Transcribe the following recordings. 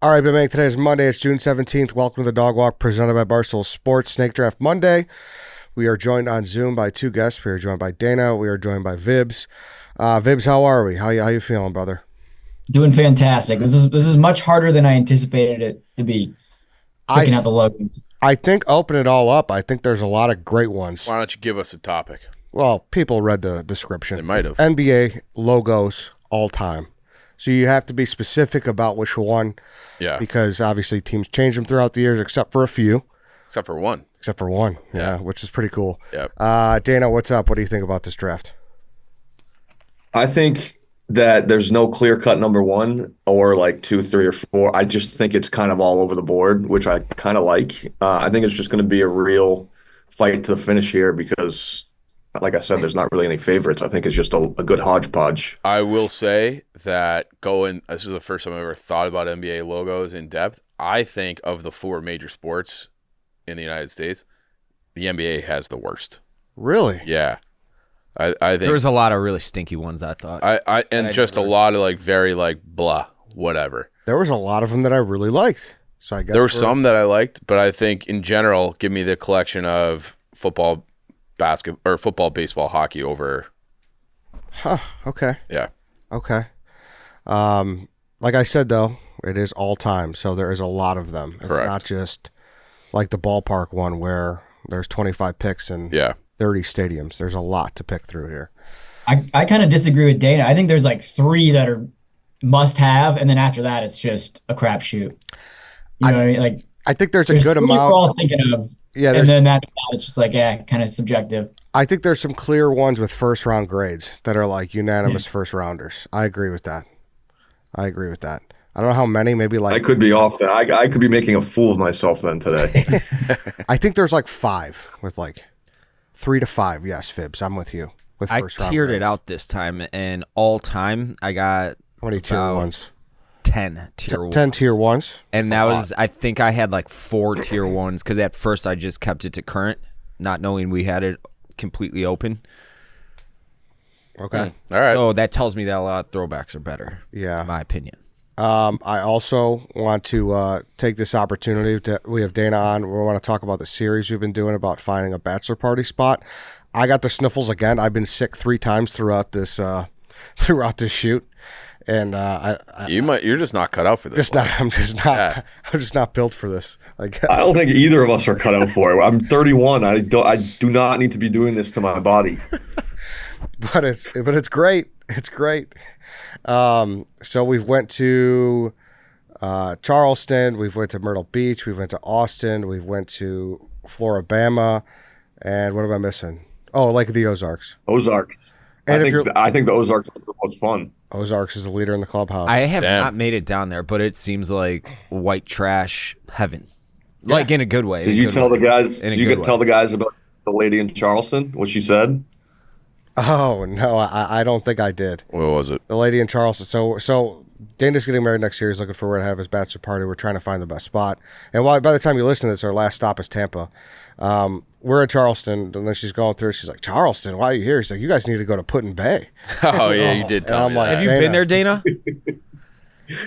All right, Big today is Monday. It's June 17th. Welcome to the Dog Walk presented by Barstool Sports Snake Draft Monday. We are joined on Zoom by two guests. We are joined by Dana. We are joined by Vibbs. Vibbs, how are we? How you feeling, brother? Doing fantastic. This is much harder than I anticipated it to be. Picking out the logos. I think open it all up. I think there's a lot of great ones. Why don't you give us a topic? Well, people read the description. They might have. It's NBA logos all time. So you have to be specific about which one. Yeah. Because obviously teams change them throughout the years, except for a few. Except for one. Yeah, which is pretty cool. Yep. Dana, what's up? What do you think about this draft? I think that there's no clear-cut number one or like 2, 3, or 4. I just think it's kind of all over the board, which I kind of like. I think it's just going to be a real fight to the finish here because, like I said, there's not really any favorites. I think it's just a good hodgepodge. I will say that this is the first time I've ever thought about NBA logos in depth. I think of the 4 major sports in the United States, the NBA has the worst. Really? Yeah. I think there was a lot of really stinky ones, I thought. A lot of like very like blah, whatever. There was a lot of them that I really liked. So I guess there were some that I liked, but I think in general, give me the collection of football, basketball, or football, baseball, hockey over. Huh. Okay. Yeah. Okay. Like I said though, it is all time, so there is a lot of them. It's Correct. not just like the ballpark one where there's 25 picks and 30 stadiums. There's a lot to pick through here. I kind of disagree with Dana. I think there's like 3 that are must have, and then after that, it's just a crapshoot. You know what I mean? Like I think there's a good 3 amount. we're all thinking of. Yeah, and then that it's just like kind of subjective. I think there's some clear ones with first round grades that are like unanimous first rounders. I agree with that. I don't know how many, maybe like I could be off that. I could be making a fool of myself then today. I think there's like 5 with like 3 to 5. Yes, Vibbs, I'm with you. With I first round tiered grades. it out this time, and all time I got How many tier ones? 10 tier ones. 10 tier ones. And that was, I think I had like 4 tier ones because at first I just kept it to current, not knowing we had it completely open. Okay. All right. So that tells me that a lot of throwbacks are better. Yeah. In my opinion. I also want to take this opportunity we have Dana on. We want to talk about the series we've been doing about finding a bachelor party spot. I got the sniffles again. I've been sick 3 times throughout this shoot, and You're just not cut out for this. I'm just not built for this, I guess. I don't think either of us are cut out for it. I'm 31. I do not need to be doing this to my body. But it's great. It's great. So we've went to Charleston, we've went to Myrtle Beach, we've went to Austin, we've went to Floribama, and what am I missing? Oh, Lake of the Ozarks. Ozarks. And I think the Ozarks are the most fun. Ozarks is the leader in the clubhouse. I have not made it down there, but it seems like white trash heaven. Like in a good way. Did you tell the guys? Did you tell way. the guys about the lady in Charleston? What she said? Oh no, I don't think I did. What was it? The lady in Charleston. So Dana's getting married next year. He's looking for where to have his bachelor party. We're trying to find the best spot. And by the time you listen to this, our last stop is Tampa. We're in Charleston, and then she's going through. She's like, Charleston, why are you here? She's like, you guys need to go to Put-in-Bay. Oh yeah, you did tell me like, that. Have you been there, Dana?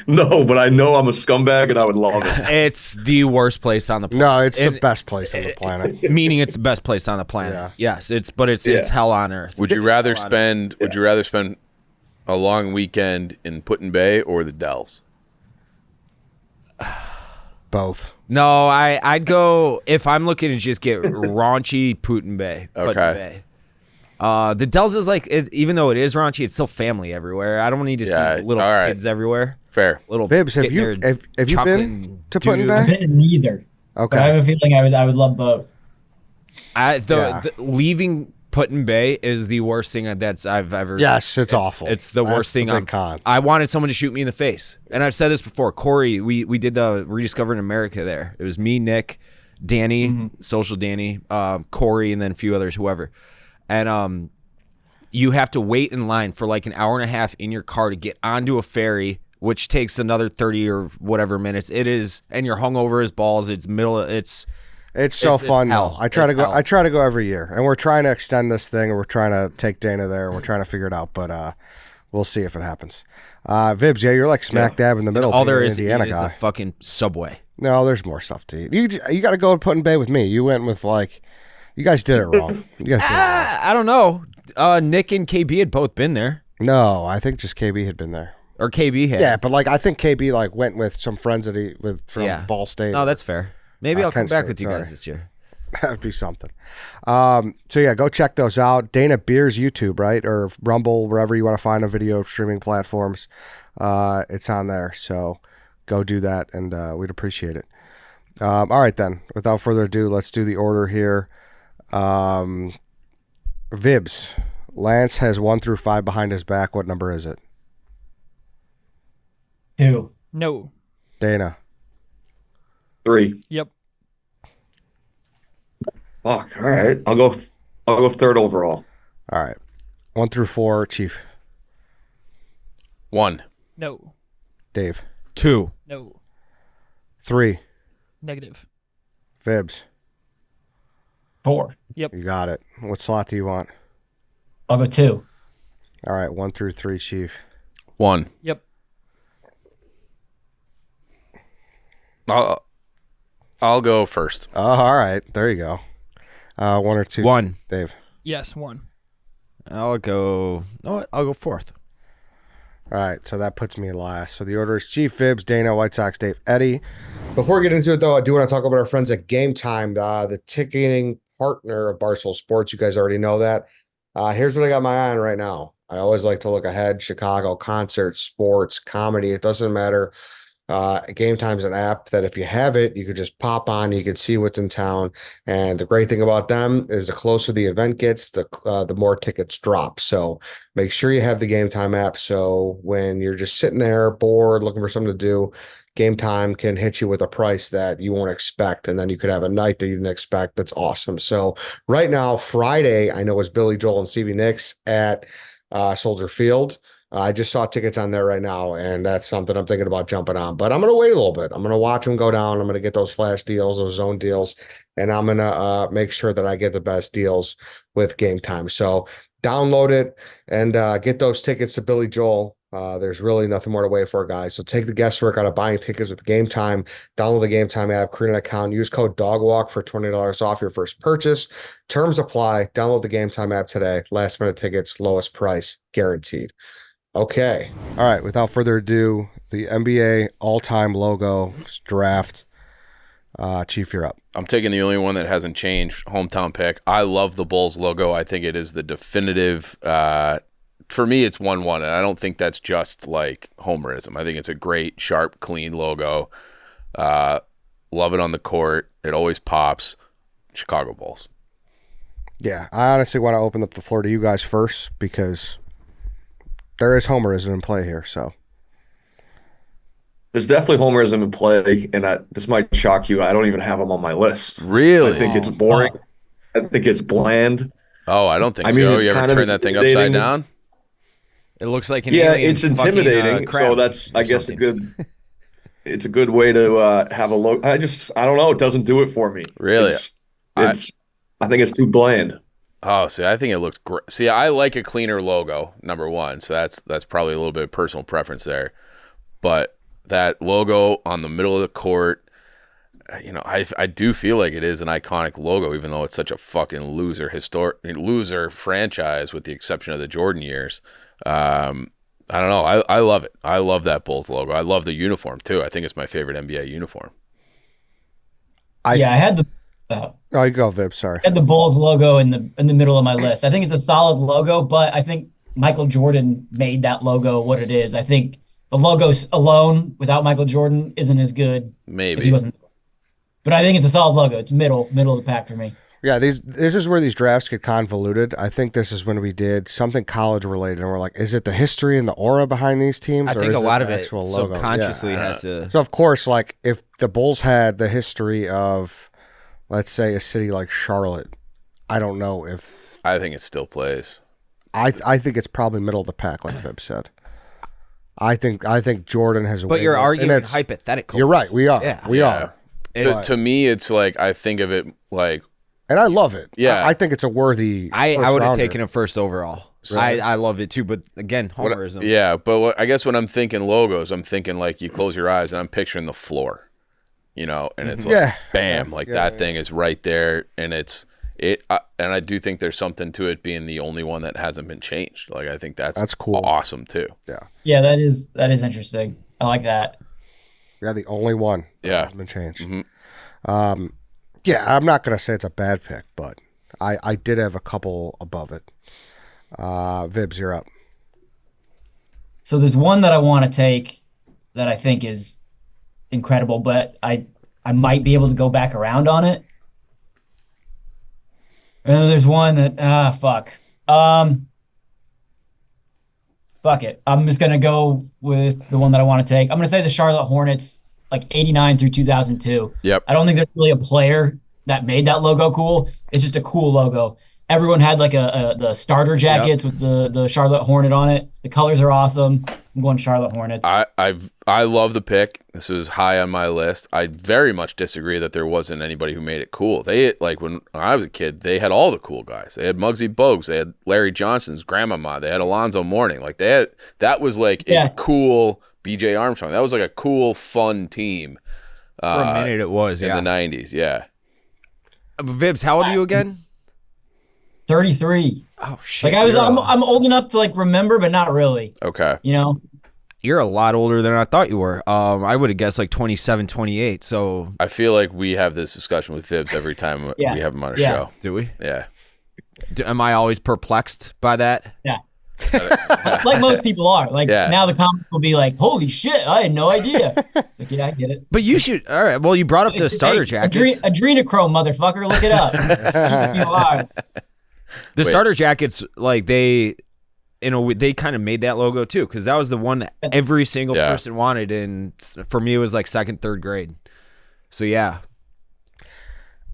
No, but I know I'm a scumbag and I would love it. It's the worst place on the planet. No, it's the best place on the planet. Meaning it's the best place on the planet. Yeah. Yes, it's hell on earth. Would you rather spend a long weekend in Put-in-Bay or the Dells? Both. No, I'd go if I'm looking to just get raunchy Put-in-Bay. Okay. The Dells is like, even though it is raunchy, it's still family everywhere. I don't need to see little kids everywhere. Fair. Little Vibbs, have you been to Put-in-Bay? I've been neither. Okay. But I have a feeling I would love both. Leaving Put-in-Bay is the worst thing I've ever. Yes, it's awful. It's the worst thing. The big con. I wanted someone to shoot me in the face, and I've said this before. Corey, we did the Rediscovering America there. It was me, Nick, Danny, Social Danny, Corey, and then a few others, whoever. And you have to wait in line for like an hour and a half in your car to get onto a ferry, which takes another 30 or whatever minutes. It is, and you're hungover as balls. It's so fun hell. though. I try to go every year, and we're trying to extend this thing, and we're trying to take Dana there, and we're trying to figure it out. But We'll see if it happens. Vibbs, yeah, you're like smack dab in the middle. All being there an is to Indiana eat is guy. a fucking Subway. No, there's more stuff to eat. You got to go and put in bay with me. You went with like, you guys did it wrong. You guys did it wrong. I don't know. Nick and KB had both been there. No, I think just KB had been there. Or KB had. Yeah, but like I think KB like went with some friends that he from Ball State. No, that's fair. Maybe I'll come Kent back State, with you sorry. guys this year. That would be something. So yeah, go check those out. Dana Beer's YouTube, right? Or Rumble, wherever you want to find a video streaming platforms. It's on there. So go do that and we'd appreciate it. All right then. Without further ado, let's do the order here. Vibbs. Lance has 1 through 5 behind his back. What number is it? 2. No. Dana. 3. Yep. Fuck. All right. I'll go third overall. All right. 1 through 4, Chief. 1. No. Dave. 2. No. 3. Negative. Vibbs. 4. You got it. What slot do you want? I'll go 2. All right. 1 through 3, Chief. 1. Yep. I'll go first. Oh, all right. There you go. 1 or 2. 1. Dave. Yes. 1. I'll go. No, I'll go 4th. All right, so that puts me last. So the order is Chief, Vibbs, Dana, White Sox, Dave, Eddie. Before we get into it, though, I do want to talk about our friends at Game Time, the ticketing partner of Barstool Sports. You guys already know that. Here's what I got my eye on right now. I always like to look ahead. Chicago, concerts, sports, comedy. It doesn't matter. Game Time's an app that if you have it, you could just pop on, you can see what's in town. And the great thing about them is the closer the event gets, the more tickets drop. So make sure you have the Game Time app. So when you're just sitting there bored, looking for something to do, Game Time can hit you with a price that you won't expect. And then you could have a night that you didn't expect. That's awesome. So right now, Friday, I know is Billy Joel and Stevie Nicks at Soldier Field. I just saw tickets on there right now, and that's something I'm thinking about jumping on. But I'm going to wait a little bit. I'm going to watch them go down. I'm going to get those flash deals, those zone deals, and I'm going to make sure that I get the best deals with Game Time. So download it and get those tickets to Billy Joel. There's really nothing more to wait for, guys. So take the guesswork out of buying tickets with Game Time. Download the Game Time app, create an account, use code DOGWALK for $20 off your first purchase. Terms apply. Download the Game Time app today. Last minute tickets, lowest price, guaranteed. Okay. All right. Without further ado, the NBA all-time logo draft. Chief, you're up. I'm taking the only one that hasn't changed, hometown pick. I love the Bulls logo. I think it is the definitive. For me, it's 1-1, and I don't think that's just like homerism. I think it's a great, sharp, clean logo. Love it on the court. It always pops. Chicago Bulls. Yeah. I honestly want to open up the floor to you guys first because there is homerism in play here. So There's definitely homerism in play, and this might shock you. I don't even have them on my list. Really? I think it's boring. I think it's bland. Oh, I don't think I mean, so. it's You ever kind of turn that thing upside intimidating. down? It looks like an Yeah, alien it's fucking, intimidating. crab So that's, or I guess, something. it's a good way to have a look. I don't know. It doesn't do it for me. Really? I think it's too bland. Oh, see, I think it looks great. See, I like a cleaner logo, number one. So that's probably a little bit of personal preference there. But that logo on the middle of the court, I do feel like it is an iconic logo, even though it's such a fucking loser franchise, with the exception of the Jordan years. I don't know. I love it. I love that Bulls logo. I love the uniform too. I think it's my favorite NBA uniform. I had the Oh, you go, Vibb. Sorry. I had the Bulls logo in the middle of my list. I think it's a solid logo, but I think Michael Jordan made that logo what it is. I think the logo alone without Michael Jordan isn't as good. Maybe. If he wasn't. But I think it's a solid logo. It's middle of the pack for me. Yeah, this is where these drafts get convoluted. I think this is when we did something college related, and we're like, is it the history and the aura behind these teams? I or think is a lot the of it actual logo? subconsciously Yeah. has to. So of course, like if the Bulls had the history of, let's say, a city like Charlotte, I don't know if I think it still plays. I think it's probably middle of the pack, like Vibb said. I think Jordan has a. But way you're more- and arguing it's- hypothetical. You're right. We are. Yeah. We are. To me, it's like I think of it like And I love it. Yeah. I think it's a worthy. I first would have rounder. taken him first overall. I love it too, but again, homerism. Yeah, but I guess when I'm thinking logos, I'm thinking like you close your eyes and I'm picturing the floor, and it's like bam, that thing is right there, and and I do think there's something to it being the only one that hasn't been changed. Like I think that's cool, awesome too. Yeah, that is interesting. I like that. Yeah, the only one that has been changed. Mm-hmm. Yeah, I'm not gonna say it's a bad pick, but I did have a couple above it. Vibbs, you're up. So there's one that I want to take that I think is incredible, but I might be able to go back around on it. And then there's one that fuck. Fuck it. I'm just gonna go with the one that I want to take. I'm gonna say the Charlotte Hornets, like 89 through 2002. Yep. I don't think there's really a player that made that logo cool. It's just a cool logo. Everyone had like the starter jackets with the Charlotte Hornet on it. The colors are awesome. I'm going Charlotte Hornets. I love the pick. This was high on my list. I very much disagree that there wasn't anybody who made it cool. They when I was a kid, they had all the cool guys. They had Muggsy Bogues. They had Larry Johnson's grandmama. They had Alonzo Mourning. Like that was like a cool BJ Armstrong. That was like a cool, fun team. For a minute, it was in the '90s. Yeah. Vibbs, how old are you again? 33. Oh shit! Like I'm old enough to like remember, but not really. Okay. You're a lot older than I thought you were. I would have guessed like 27, 28. So I feel like we have this discussion with Vibbs every time we have him on a show. Do we? Yeah. Am I always perplexed by that? Yeah. Like most people are. Like now the comments will be like, "Holy shit, I had no idea." It's like, yeah, I get it. But you should. All right. Well, you brought up the starter jackets. Adrenochrome, motherfucker. Look it up. Keep me alive. The starter jackets, like they kind of made that logo too, because that was the one that every single person wanted, and for me it was like second, third grade. So yeah,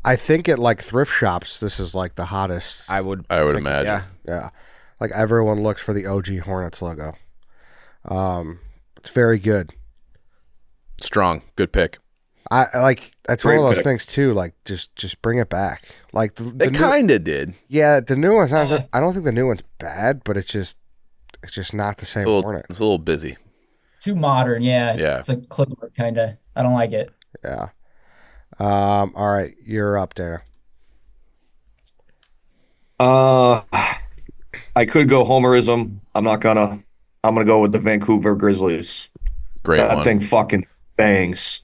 I think at like thrift shops, this is like the hottest. I would imagine. Yeah, like everyone looks for the OG Hornets logo. It's very good. Strong, good pick. I like that's great one of those things too. Like just bring it back. Like they kind of did. Yeah, the new one's. I don't think the new one's bad, but it's just not the same Hornet. It's a little busy. Too modern. Yeah. Yeah. It's a clipboard kind of. I don't like it. Yeah. All right, you're up, Dana. I could go homerism. I'm gonna go with the Vancouver Grizzlies. Great that one. Thing fucking bangs.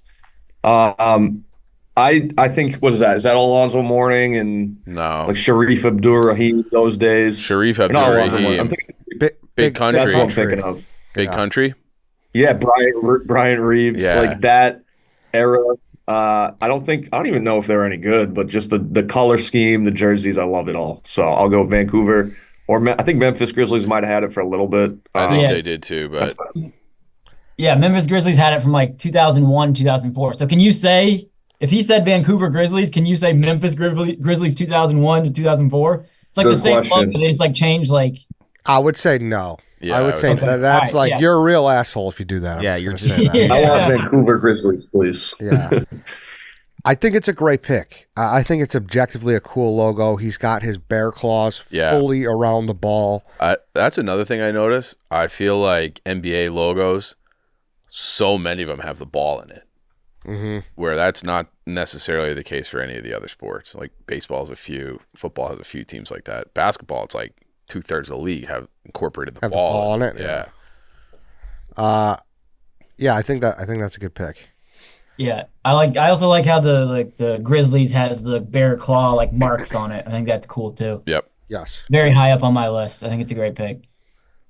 I think, what is that? Is that Alonzo Mourning and like Sharif Abdur-Rahim those days? Sharif Abdur-Rahim. I'm thinking Big Country. That's what I'm thinking of. Big Country. Yeah, Brian Reeves. Yeah. Like that era. I don't even know if they're any good, but just the color scheme, the jerseys, I love it all. So I'll go Vancouver, or I think Memphis Grizzlies might have had it for a little bit. I think they did too, but yeah, Memphis Grizzlies had it from like 2001, 2004. So can you say, if he said Vancouver Grizzlies, can you say Memphis Grizzlies 2001 to 2004? It's like the same club, but it's like changed. Like I would say no. Yeah, I would say that's right, you're a real asshole if you do that. You're just saying that. I want Vancouver Grizzlies, please. Yeah. I think it's a great pick. I think it's objectively a cool logo. He's got his bear claws fully around the ball. That's another thing I noticed. I feel like NBA logos, so many of them have the ball in it. Mm-hmm. Where that's not necessarily the case for any of the other sports. Like baseball has a few, football has a few teams like that. Basketball, it's like 2/3 of the league have incorporated the ball in it. Yeah. I think that's a good pick. Yeah, I also like how the Grizzlies has the bear claw like marks on it. I think that's cool too. Yep. Yes. Very high up on my list. I think it's a great pick.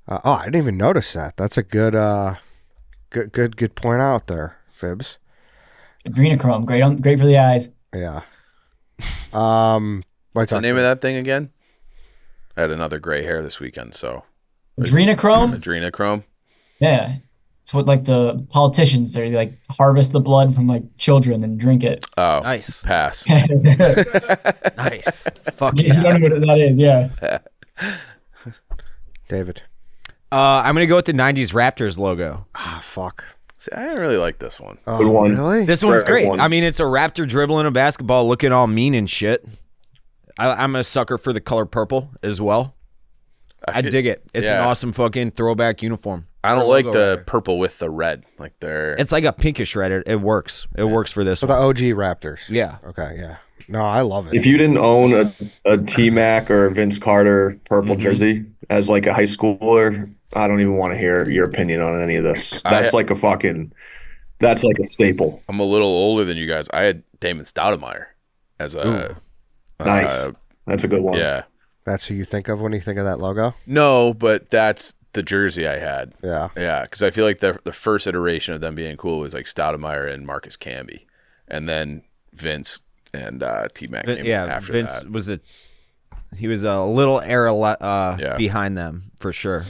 I didn't even notice that. That's a good point out there, Vibbs. Adrenochrome, great for the eyes. Yeah. What's the name of that thing again? I had another gray hair this weekend, so Adrenochrome. Adrenochrome. Yeah, it's what like the politicians they like harvest the blood from like children and drink it. Oh, nice. Pass. Nice. Fuck yeah. You don't know what that is, yeah. David. I'm gonna go with the '90s Raptors logo. Fuck. See, I didn't really like this one. Oh, Good one. Really? This one's great. I mean, it's a Raptor dribbling a basketball, looking all mean and shit. I'm a sucker for the color purple as well. I dig it. It's an awesome fucking throwback uniform. I don't like the purple with the red. Like it's like a pinkish red. It works. It works for this. For the OG Raptors. Yeah. Okay. Yeah. No, I love it. If you didn't own a T-Mac or Vince Carter purple jersey as like a high schooler, I don't even want to hear your opinion on any of this. That's like a staple. I'm a little older than you guys. I had Damon Stoudemire as a nice. That's a good one. Yeah. That's who you think of when you think of that logo? No, but that's the jersey I had. Yeah. Yeah, because I feel like the first iteration of them being cool was like Stoudemire and Marcus Camby. And then Vince and T-Mac came after Vince that. He was a little era behind them for sure.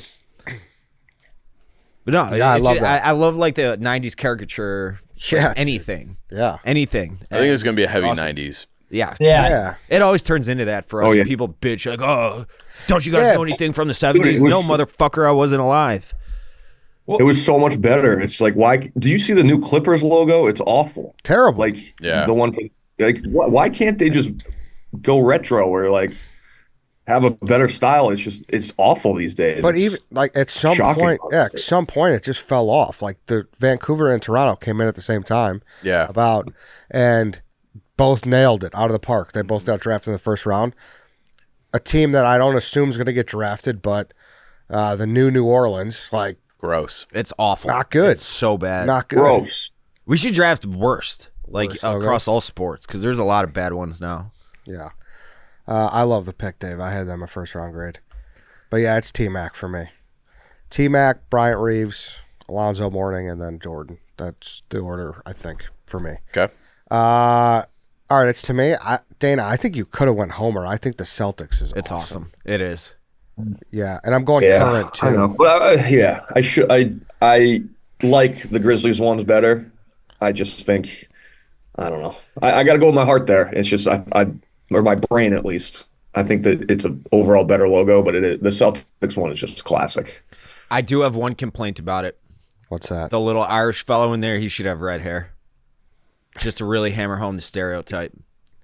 But no, I love that. I love like the 90s caricature. Yeah. Like anything. Yeah. Anything. I think it's going to be a heavy awesome. 90s. Yeah. It always turns into that for us. People bitch like, oh, don't you guys know anything from the 70s? No, motherfucker, I wasn't alive. It was so much better. It's like, why do you see the new Clippers logo? It's awful. Terrible. Like the one, like, why can't they just go retro or like have a better style? It's awful these days. But even like at some point, it just fell off. Like the Vancouver and Toronto came in at the same time. Yeah. And both nailed it out of the park. They both got drafted in the first round. A team that I don't assume is going to get drafted, but the New Orleans, like, gross. It's awful. Not good. It's so bad. Not good. Gross. We should draft worst, across all sports, because there's a lot of bad ones now. Yeah. I love the pick, Dave. I had them a first round grade. But yeah, it's T-Mac for me. T-Mac, Bryant Reeves, Alonzo Mourning, and then Jordan. That's the order, I think, for me. Okay. All right, it's to me. Dana, I think you could have went Homer. I think the Celtics is It's awesome. It is. Yeah, and I'm going current too. I know. But I should. I like the Grizzlies ones better. I just think I don't know. I got to go with my heart there. It's just or my brain at least. I think that it's an overall better logo, but the Celtics one is just classic. I do have one complaint about it. What's that? The little Irish fellow in there, he should have red hair. Just to really hammer home the stereotype.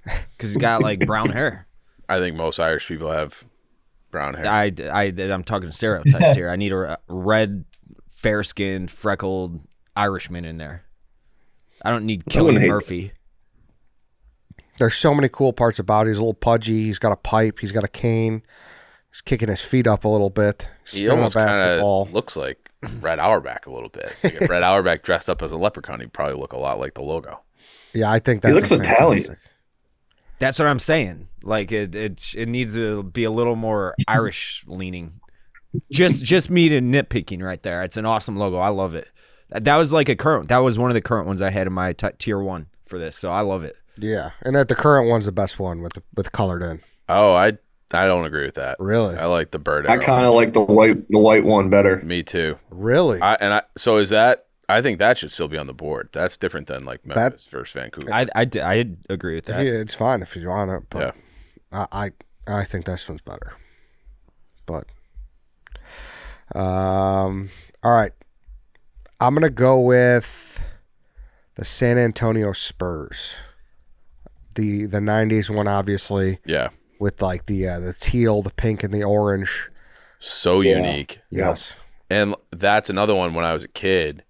Because he's got like brown hair. I think most Irish people have brown hair. I'm talking stereotypes here. I need a red, fair-skinned, freckled Irishman in there. I don't need Cillian Murphy. There's so many cool parts about it. He's a little pudgy. He's got a pipe. He's got a cane. He's kicking his feet up a little bit. He almost kind of looks like Red Auerbach a little bit. Like if Red Auerbach dressed up as a leprechaun, he'd probably look a lot like the logo. Yeah, I think that's he looks Italian. That's what I'm saying. Like it needs to be a little more Irish leaning. Just me to nitpicking right there. It's an awesome logo. I love it. That was like that was one of the current ones I had in my tier 1 for this. So I love it. Yeah, and the current one's the best one with colored in. Oh, I don't agree with that. Really? I like the bird. I kind of like the white one better. Me too. Really? So is that? I think that should still be on the board. That's different than like Memphis versus Vancouver. I agree with that. It's fine if you want it, but I think this one's better. But all right, I'm gonna go with the San Antonio Spurs. The 90s one, obviously. Yeah. With like the teal, the pink, and the orange. So unique. Yes. And that's another one when I was a kid.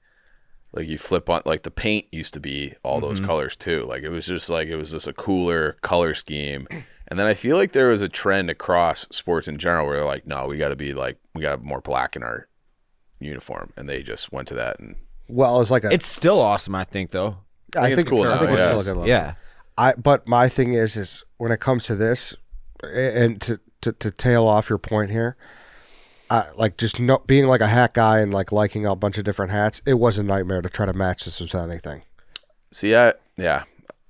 Like you flip on, like the paint used to be all those colors too. Like it was just a cooler color scheme. And then I feel like there was a trend across sports in general where they're like, no, we got to have more black in our uniform. And they just went to that. And well, it's still awesome, I think, though. I think it's cool. I think it's still a good logo. Yeah. But my thing is when it comes to this, and to tail off your point here, like just being like a hat guy and like liking a bunch of different hats, it was a nightmare to try to match this with anything. See, I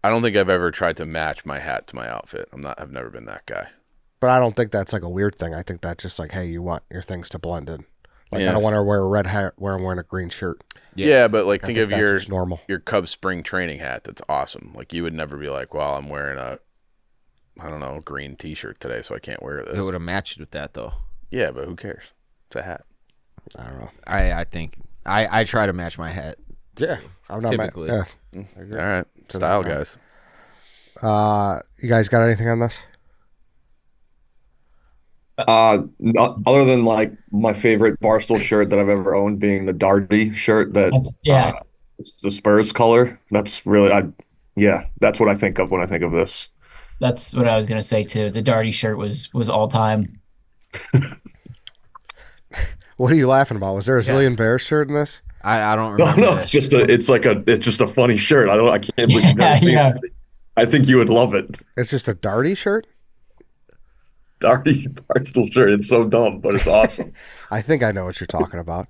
don't think I've ever tried to match my hat to my outfit. I've never been that guy. But I don't think that's like a weird thing. I think that's just like, hey, you want your things to blend in. Like I don't want to wear a red hat where I'm wearing a green shirt. Yeah, but like think of your Cubs spring training hat. That's awesome. Like you would never be like, well, I'm wearing a green T-shirt today, so I can't wear this. It would have matched with that, though. Yeah, but who cares? It's a hat. I don't know. I think I try to match my hat. Yeah, I'm not typically. All right, style guys. You guys got anything on this? Other than like my favorite Barstool shirt that I've ever owned being the Darty shirt that Yeah. it's the Spurs color. That's really that's what I think of when I think of this. That's what I was gonna say too. The Darty shirt was all time. What are you laughing about? Was there a Zillion Bears shirt in this? I don't No, remember no, this. it's just a funny shirt. I can't believe you've never seen Yeah. it. I think you would love it. It's just a Darty shirt? Darty Barstool shirt. It's so dumb, but it's awesome. I think I know what you're talking about.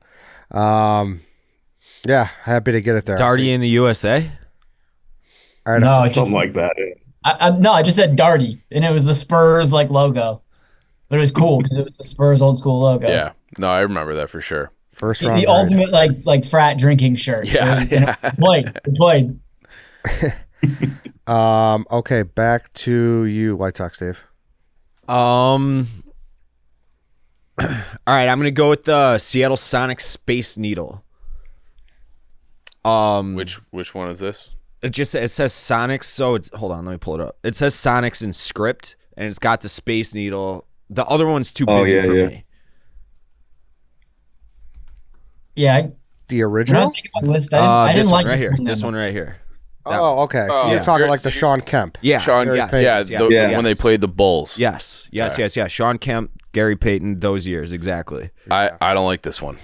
Yeah, happy to get it there. Darty in the USA? All right, No, it's Something just, like that. no, I just said Darty, and it was the Spurs like logo, but it was cool because it was the Spurs old school logo. Yeah. No, I remember that for sure. first The round. grade. ultimate like frat drinking shirt. Yeah, You know, played. Okay, back to you, White Sox, Dave. All right, I'm gonna go with the Seattle Sonics Space Needle. Which one is this? It says Sonics, so it's hold on, let me pull it up. It says Sonics in script, and it's got the Space Needle. The other one's too busy for me. Yeah, The when I original? think about list, I This didn't one like right here. it. This one right here. Oh, okay. So Oh, you're yeah. talking You're- like the Sean Kemp. Yeah. Sean, Gary yeah, Payton. when they played the Bulls. Yes. Sean Kemp, Gary Payton, those years exactly. I don't like this one.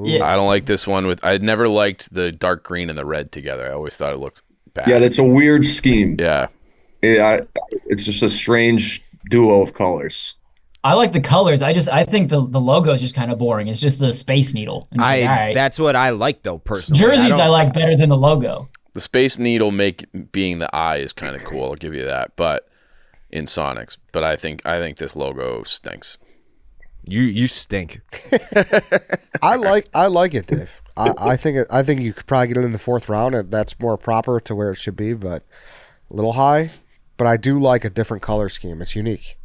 Yeah. I don't like this one. I never liked the dark green and the red together. I always thought it looked bad. Yeah, that's a weird scheme. Yeah. It's just a strange duo of colors. I like the colors. I think the logo is just kind of boring. It's just the Space Needle. And it's like, all right. That's what I like though personally. Jerseys don't- I like better than the logo. The Space Needle being the eye is kind of cool. I'll give you that. But in Sonics, but I think this logo stinks. You stink. I like it, Dave. I think you could probably get it in the fourth round, and that's more proper to where it should be, but a little high. But I do like a different color scheme. It's unique.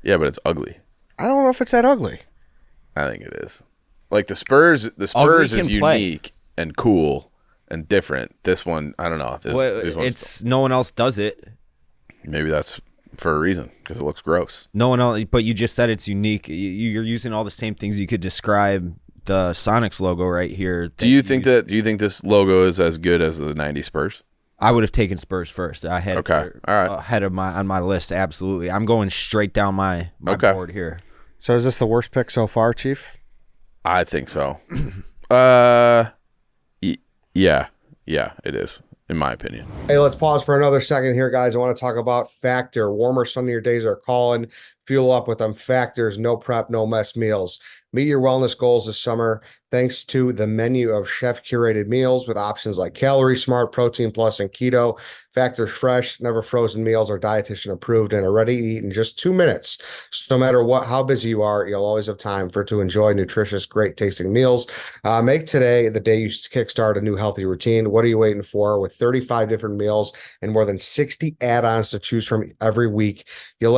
Yeah, but it's ugly. I don't know if it's that ugly. I think it is. Like the Spurs is can play. unique and cool and different. This one, I don't know. This one's It's no one else does it. maybe that's for a reason because it looks gross. No one else, but you just said it's unique. You're using all the same things you could describe the Sonics logo right here. Do you think this logo is as good as the '90s Spurs? I would have taken Spurs first. I had Okay. All right. ahead of on my list. Absolutely, I'm going straight down my Okay. board here. So is this the worst pick so far, Chief? I think so. Yeah, it is, in my opinion. Hey, let's pause for another second here, guys. I want to talk about Factor. Warmer, sunnier days are calling. Fuel up with them Factors, no prep, no mess meals. Meet your wellness goals this summer thanks to the menu of chef-curated meals with options like Calorie Smart, Protein Plus, and Keto. Factor's fresh, never frozen meals are dietitian approved and are ready to eat in just 2 minutes. So no matter how busy you are, you'll always have time to enjoy nutritious, great tasting meals. Make today the day you kickstart a new healthy routine. What are you waiting for? With 35 different meals and more than 60 add-ons to choose from every week, you'll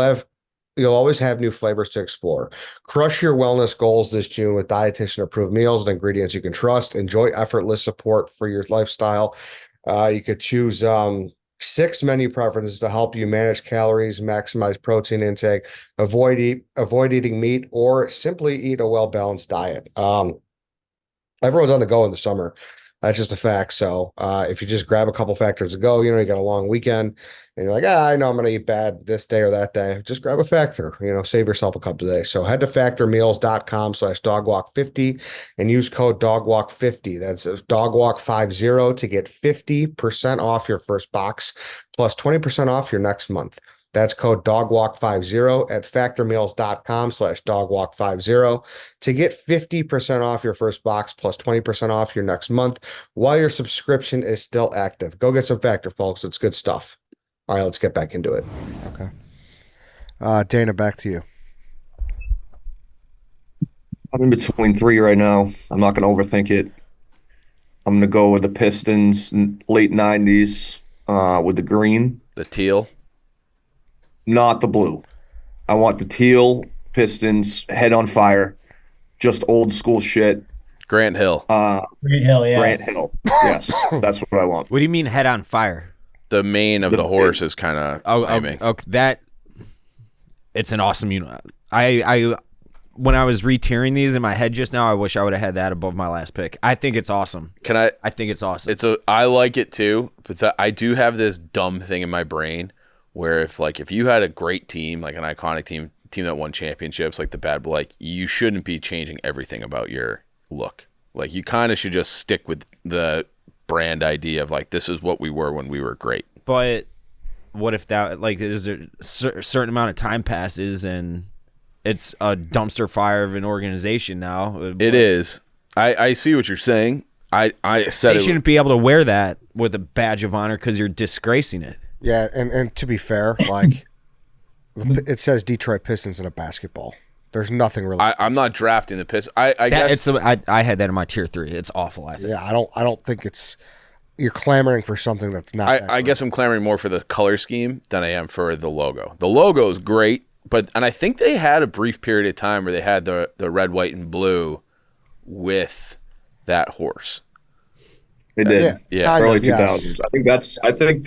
always have new flavors to explore. Crush your wellness goals this June with dietitian approved meals and ingredients you can trust. Enjoy effortless support for your lifestyle. You could choose 6 menu preferences to help you manage calories, maximize protein intake, avoid eating meat, or simply eat a well-balanced diet. Everyone's on the go in the summer. That's just a fact. So if you just grab a couple Factors to go, you got a long weekend and you're like, I know I'm going to eat bad this day or that day. Just grab a Factor, save yourself a couple of days. So head to factormeals.com/dogwalk50 and use code dogwalk50. That's dogwalk50 to get 50% off your first box plus 20% off your next month. That's code dogwalk50 at factormeals.com/dogwalk50 to get 50% off your first box plus 20% off your next month while your subscription is still active. Go get some Factor, folks. It's good stuff. All right, let's get back into it. Okay. Dana, back to you. I'm in between 3 right now. I'm not going to overthink it. I'm going to go with the Pistons late 90s with the green. The teal. Not the blue. I want the teal Pistons, head on fire, just old school shit. Grant Hill. Grant Hill, yeah. Grant Hill. Yes, that's what I want. What do you mean head on fire? The mane of the horse is kind of Okay, that it's an awesome I when I was re-tiering these in my head just now, I wish I would have had that above my last pick. I think it's awesome. I think it's awesome. I like it too, but I do have this dumb thing in my brain where if you had a great team, like an iconic team that won championships, like the Bad Boy, like you shouldn't be changing everything about your look. Like you kind of should just stick with the brand idea of like, this is what we were when we were great. But what if that, like, is there a certain amount of time passes and it's a dumpster fire of an organization now? It is. I see what you're saying. I said they shouldn't be able to wear that with a badge of honor because you're disgracing it. Yeah, and to be fair, like it says Detroit Pistons in a basketball. There's nothing really. I'm not drafting the Pistons. I guess I had that in my tier 3. It's awful. I think. Yeah, I don't think it's. You're clamoring for something that's not. I guess I'm clamoring more for the color scheme than I am for the logo. The logo is great, and I think they had a brief period of time where they had the red, white, and blue with that horse. They did. Yeah. Early yes. 2000s. I think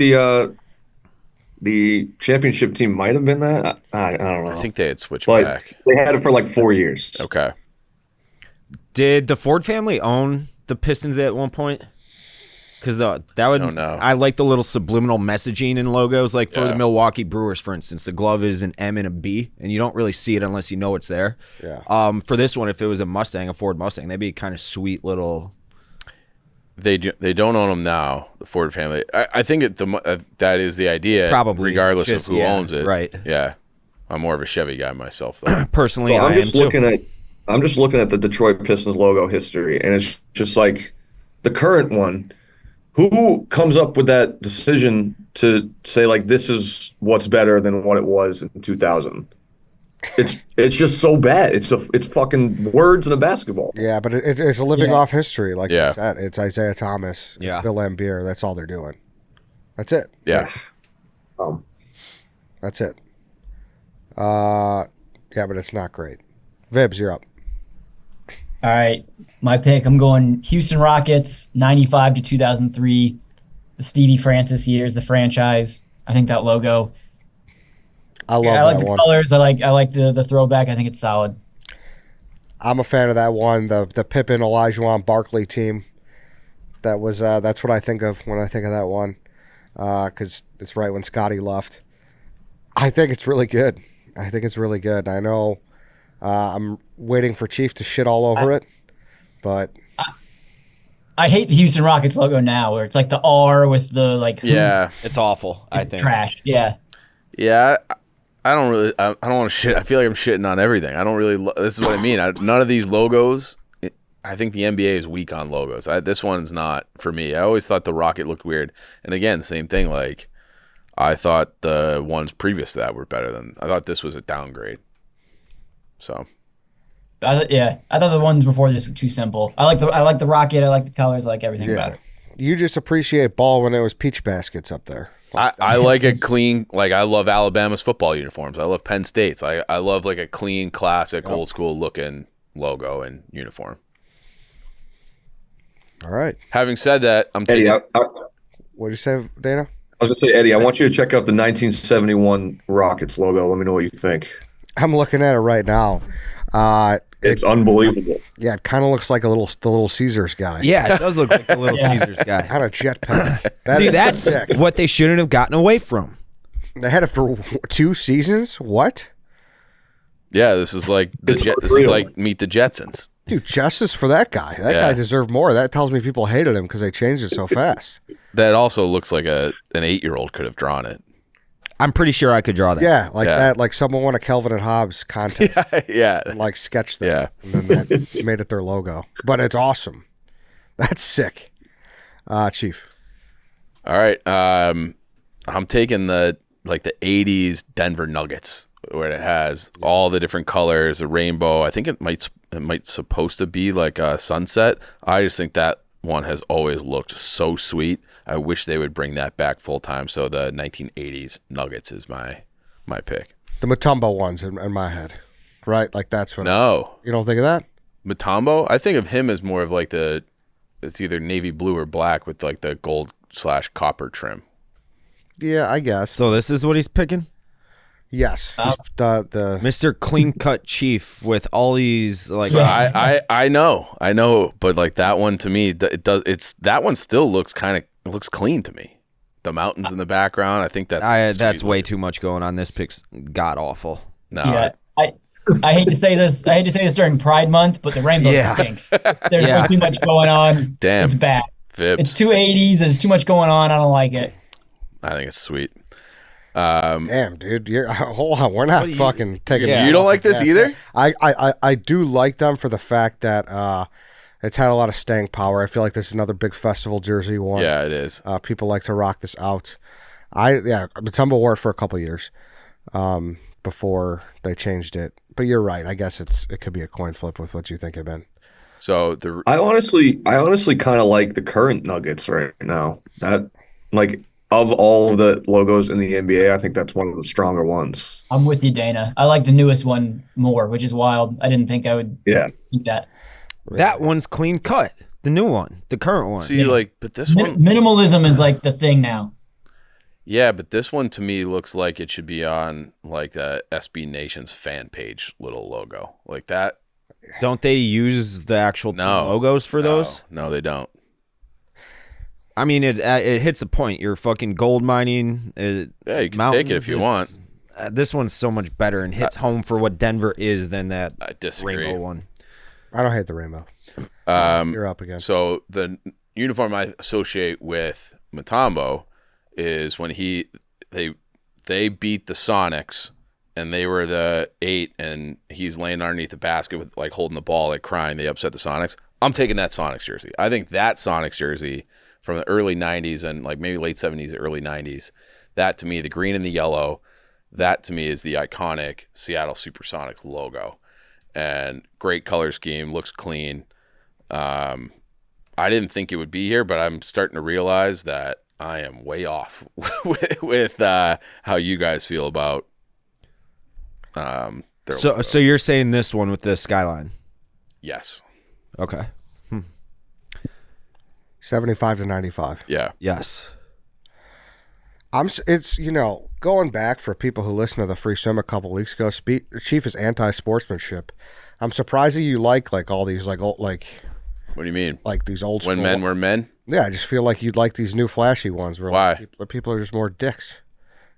the championship team might have been that. I don't know. I think they had switched but back. They had it for like 4 years. Okay. Did the Ford family own the Pistons at one point? Because that would. Don't know. I like the little subliminal messaging in logos, like for the Milwaukee Brewers, for instance. The glove is an M and a B, and you don't really see it unless you know it's there. Yeah. For this one, if it was a Ford Mustang, that'd be kind of sweet little. They don't own them now, the Ford family. I think that is the idea, Probably, regardless of who owns it. Right. Yeah. I'm more of a Chevy guy myself, though. Personally, Well, I am too. I'm just looking at the Detroit Pistons logo history, and it's just like the current one. Who comes up with that decision to say like this is what's better than what it was in 2000? It's just so bad. It's fucking words in a basketball. Yeah, but it's a living off history, like you said. It's Isaiah Thomas, Yeah. Bill Laimbeer. That's all they're doing. That's it. Yeah. That's it. Yeah, but it's not great. Vibbs, you're up. All right, my pick. I'm going Houston Rockets, 95 to 2003. The Stevie Francis years, the franchise. I think that logo. I love I like that the one. colors. I like the throwback. I think it's solid. I'm a fan of that one. The Pippen, Olajuwon, Barkley team. That's what I think of when I think of that one, because it's right when Scotty left. I think it's really good. I know I'm waiting for Chief to shit all over it, but I hate the Houston Rockets logo now, where it's like the R with the like. Hoop. Yeah. It's awful. I think Trash. Yeah. Yeah. I don't really. I don't want to shit. I feel like I'm shitting on everything. I don't really. This is what I mean. None of these logos. I think the NBA is weak on logos. This one's not for me. I always thought the Rocket looked weird. And again, same thing. Like, I thought the ones previous to that were better than. I thought this was a downgrade. So. I thought the ones before this were too simple. I like the Rocket. I like the colors. I like everything about it. You just appreciate ball when it was peach baskets up there. I like a clean, like I love Alabama's football uniforms. I love Penn State's. I love like a clean, classic, old school looking logo and uniform. All right. Having said that, I'm taking. Eddie, What did you say, Dana? I was going to say, Eddie, I want you to check out the 1971 Rockets logo. Let me know what you think. I'm looking at it right now. It's unbelievable. Yeah, it kind of looks like the little Caesars guy. Yeah, it does look like the Little Caesars guy. Had a jetpack. See, is that's sick. what they shouldn't have gotten away from. They had it for 2 seasons. What? Yeah, this is like this is like Meet the Jetsons. Dude, justice for that guy. That guy deserved more. That tells me people hated him because they changed it so fast. That also looks like an 8-year-old could have drawn it. I'm pretty sure I could draw that. Yeah, that. Like someone won a Kelvin and Hobbes contest. Yeah. And like sketched them. Yeah. And then that made it their logo. But it's awesome. That's sick. Chief. All right. I'm taking the 80s Denver Nuggets, where it has all the different colors, a rainbow. I think it might supposed to be like a sunset. I just think that one has always looked so sweet. I wish they would bring that back full time. So the 1980s Nuggets is my pick. The Mutombo ones in my head. Right? Like that's when. No. You don't think of that? Mutombo? I think of him as more of like it's either navy blue or black with like the gold/copper trim. Yeah, I guess. So this is what he's picking? Yes, he's the Mr. Clean Cut Chief with all these like. So I know, but like that one to me, that one still looks looks clean to me. The mountains in the background, I think that's way too much going on. This pick's god awful. No, Yeah, I hate to say this. I hate to say this during Pride Month, but the rainbow stinks. There's way too much going on. Damn, it's bad. Vibbs. It's 280s. There's too much going on. I don't like it. I think it's sweet. Damn, dude, hold on. We're not fucking taking. You don't like this either? I do like them for the fact that it's had a lot of staying power. I feel like this is another big festival jersey one. Yeah, it is. People like to rock this out. Matumbo wore it for a couple years before they changed it. But you're right. I guess it could be a coin flip with what you think it been. So I honestly kind of like the current Nuggets right now. That of all of the logos in the NBA, I think that's one of the stronger ones. I'm with you, Dana. I like the newest one more, which is wild. I didn't think I would think that. That one's clean cut. The new one, the current one. See, but this one, minimalism is like the thing now. Yeah, but this one to me looks like it should be on like the SB Nation's fan page little logo, like that. Don't they use the actual team logos for those? No, they don't. I mean, it hits the point. You're fucking gold mining. You can take it if you want. This one's so much better and hits home for what Denver is than that I disagree. rainbow one. I don't hate the rainbow. You're up again. So the uniform I associate with Matumbo is when they beat the Sonics and they were the 8 and he's laying underneath the basket with like holding the ball, like crying. They upset the Sonics. I'm taking that Sonics jersey. I think that Sonics jersey from the early 90s and like maybe late 70s, early 90s, that to me, the green and the yellow, that to me is the iconic Seattle Supersonics logo. And great color scheme, looks clean. I didn't think it would be here, but I'm starting to realize that I am way off with how you guys feel about their logo. So you're saying this one with the skyline? Yes. Okay. 75 to 95. Yeah. Yes. It's going back for people who listened to the free swim a couple weeks ago. Chief is anti-sportsmanship. I'm surprised that you like all these old, What do you mean? Like these old school. When men were men? Yeah, I just feel like you'd like these new flashy ones. Where Why? People are just more dicks.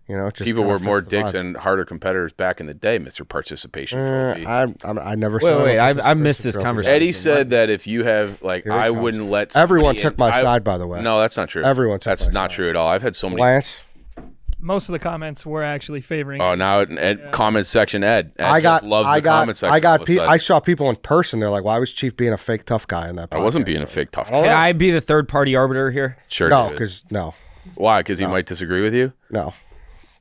It just people were more fits the dicks vibe. and harder competitors back in the day, Mr. Participation Trophy. I never saw. Wait, I missed this conversation. Eddie said that if you have I comes. wouldn't let Everyone somebody took my side, by the way. No, that's not true. Everyone took That's my not side. true at all. I've had so many. Lance, Most of the comments were actually favoring. Oh, now comment section Ed loves the comment section. I saw people in person. They're like, "Why was Chief being a fake tough guy in that?" I wasn't being a fake tough Can guy. I be the third party arbiter here? Sure. No, David. because no, Why? Because he might disagree with you. no.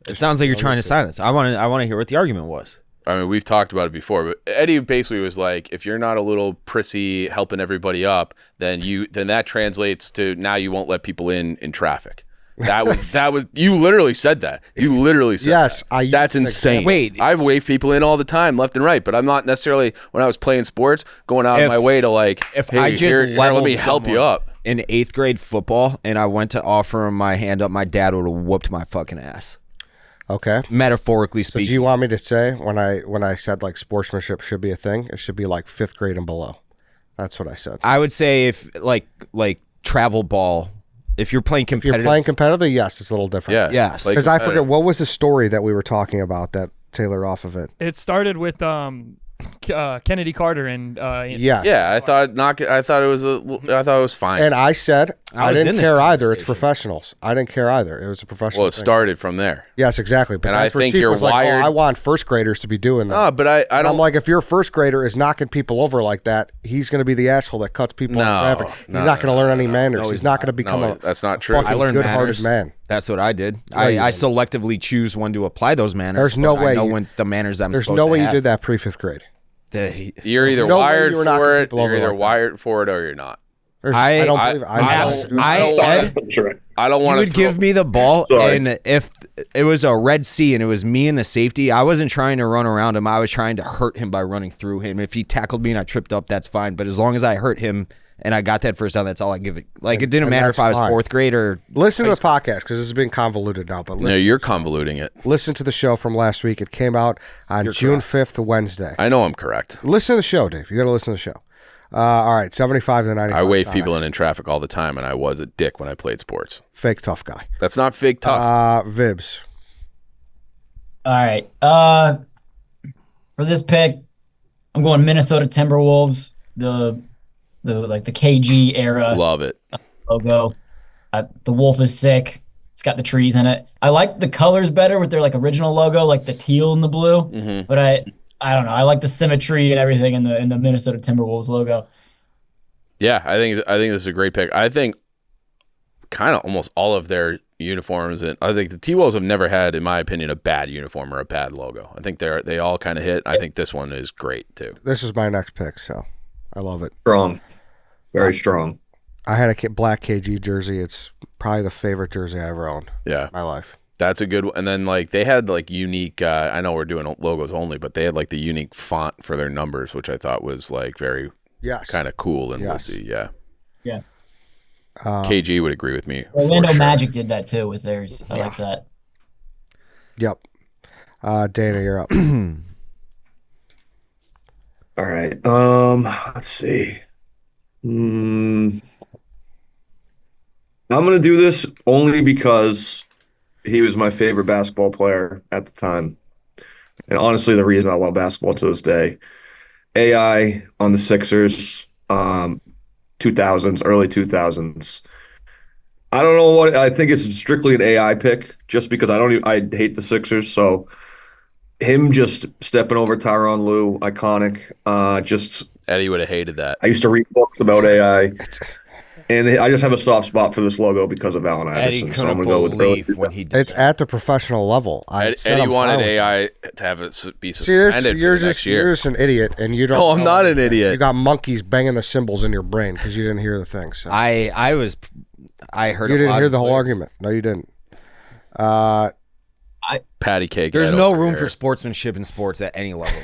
It sounds like you're trying to silence. I want to hear what the argument was. I mean, we've talked about it before, but Eddie basically was like, if you're not a little prissy helping everybody up, then that translates to now you won't let people in traffic. That was you literally said that. You literally said Yes, that. That's insane. Wait. I've waved people in all the time, left and right, but I'm not necessarily when I was playing sports going out of my way to If hey, I just here, let leveled me help you someone up. in 8th grade football and I went to offer him my hand up, my dad would have whooped my fucking ass. Okay. Metaphorically So speaking. do you want me to say when I said like sportsmanship should be a thing? It should be like 5th grade and below. That's what I said. I would say if like travel ball, if you're playing If competitive. you're playing competitively, yes, it's a little different. Yeah. Yes. Like Because I forget competitive. what was the story that we were talking about that tailored off of it. It started with Kennedy Carter and Yes. Yeah, I thought it was fine. And I said I was in didn't this care either. It's conversation. professionals. I didn't care either. It was a professional. Well, it thing. started from there. Yes, exactly. But And I that's where think Chief you're was like, wired- I want first graders to be doing that. No, but I And don't I'm like, if your first grader is knocking people over like that, he's going to be the asshole that cuts people in No, traffic. no, He's not going to learn any manners. No, he's he's not not. going to become No, a that's not true. fucking I learned good-hearted manners. man. That's what I did. you I didn't. selectively choose when to apply those manners. There's no but way I know you- when the manners I'm There's supposed no to way you have. did that pre-5th grade. You're either no way wired you were knocking for it. people You're over either like that. wired for it or you're not. I don't I- believe it. Ed, I don't you want to would give me the ball, Sorry. and if it was a red sea and it was me and the safety, I wasn't trying to run around him. I was trying to hurt him by running through him. If he tackled me and I tripped up, that's fine. But as long as I hurt him and I got that first down. That's all I give it. Like, it didn't and matter if I was fine. 4th grade or Listen to the podcast because this is being convoluted now. But No, you're convoluting it. listen to the show from last week. It came out on June 5th, Wednesday. I know I'm correct. Listen to the show, Dave. You got to listen to the show. All right, 75 to 95. I wave people in traffic all the time, and I was a dick when I played sports. Fake tough guy. That's not fake tough. Vibbs. All right. For this pick, I'm going Minnesota Timberwolves. The KG era Love it. logo. The wolf is sick. It's got the trees in it. I like the colors better with their like original logo, like the teal and the blue. But I don't know. I like the symmetry and everything in the Minnesota Timberwolves logo. Yeah, I think this is a great pick. I think kind of almost all of their uniforms, and I think the T-Wolves have never had, in my opinion, a bad uniform or a bad logo. I think they all kind of hit. I think this one is great too. This is my next pick, so I love it. Strong. Very strong. I had a black KG jersey. It's probably the favorite jersey I ever owned Yeah, in my life. that's a good one. And then like they had like unique. I know we're doing logos only, but they had like the unique font for their numbers, which I thought was like very kind of cool and woodsy. Yeah. Yeah. KG would agree with me. Orlando for sure. Magic did that too with theirs. I like that. Yep. Dana, you're up. All right. Let's see. I'm gonna do this only because he was my favorite basketball player at the time, and honestly, the reason I love basketball to this day. AI on the Sixers, 2000s, early 2000s. I don't know what I think. It's strictly an AI pick, just because I hate the Sixers, so. Him just stepping over Tyronn Lue, iconic. Just Eddie would have hated that. I used to read books about AI, and I just have a soft spot for this logo because of Allen Eddie Iverson. So couldn't I'm gonna go with believe early. when he did It's that. at the professional level. Eddie wanted AI to have it be See, this, suspended you're for next just year. you're just an idiot, and you don't. No, I'm know not an anything. idiot. You got monkeys banging the cymbals in your brain because you didn't hear the thing. So I heard you a didn't lot hear of the whole clear. argument. No, you didn't. Patty cake. There's Ed no over room here. for sportsmanship in sports at any level.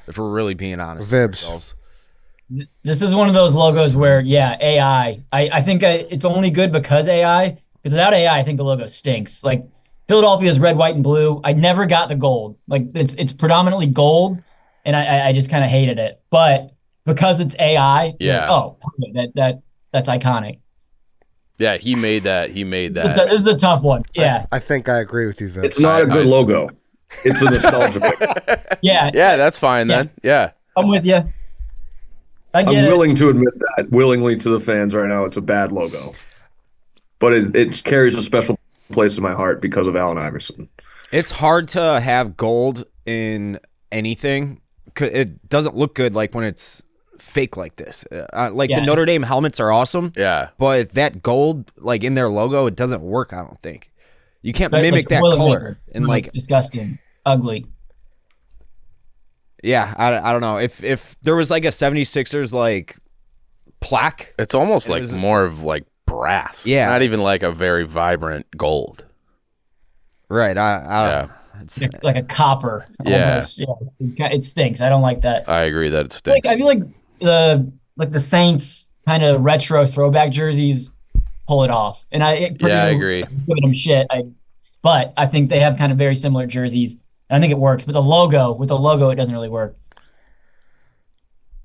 If we're really being honest Vibbs. with ourselves. This is one of those logos where, AI. I think it's only good because AI. Because without AI, I think the logo stinks. Like Philadelphia's red, white, and blue. I never got the gold. Like it's predominantly gold, and I just kind of hated it. But because it's AI, Yeah. that's iconic. Yeah, he made that. This is a tough one. Yeah, I think I agree with you, Vibbs. It's not a good logo. It's a nostalgia pick. yeah. Yeah, that's fine then. Yeah. I'm with you. I I'm get it. willing to admit that willingly to the fans right now. It's a bad logo, but it carries a special place in my heart because of Allen Iverson. It's hard to have gold in anything. It doesn't look good like when it's fake like this. The Notre Dame helmets are awesome. Yeah. But that gold, like in their logo, it doesn't work. I don't think you can't Like mimic that Boilermakers. color. And like, It's disgusting, ugly. yeah, I don't know if there was like a 76ers like plaque. It's almost It like was- more of like brass. Yeah, Not even it's- like a very vibrant gold. Right. I Yeah. don't know. It's Like a copper. Yeah. Almost. It stinks. I don't like that. I agree that it stinks. I feel like the Saints kind of retro throwback jerseys pull it off, and I agree. Giving them shit, but I think they have kind of very similar jerseys, and I think it works. But with the logo, it doesn't really work.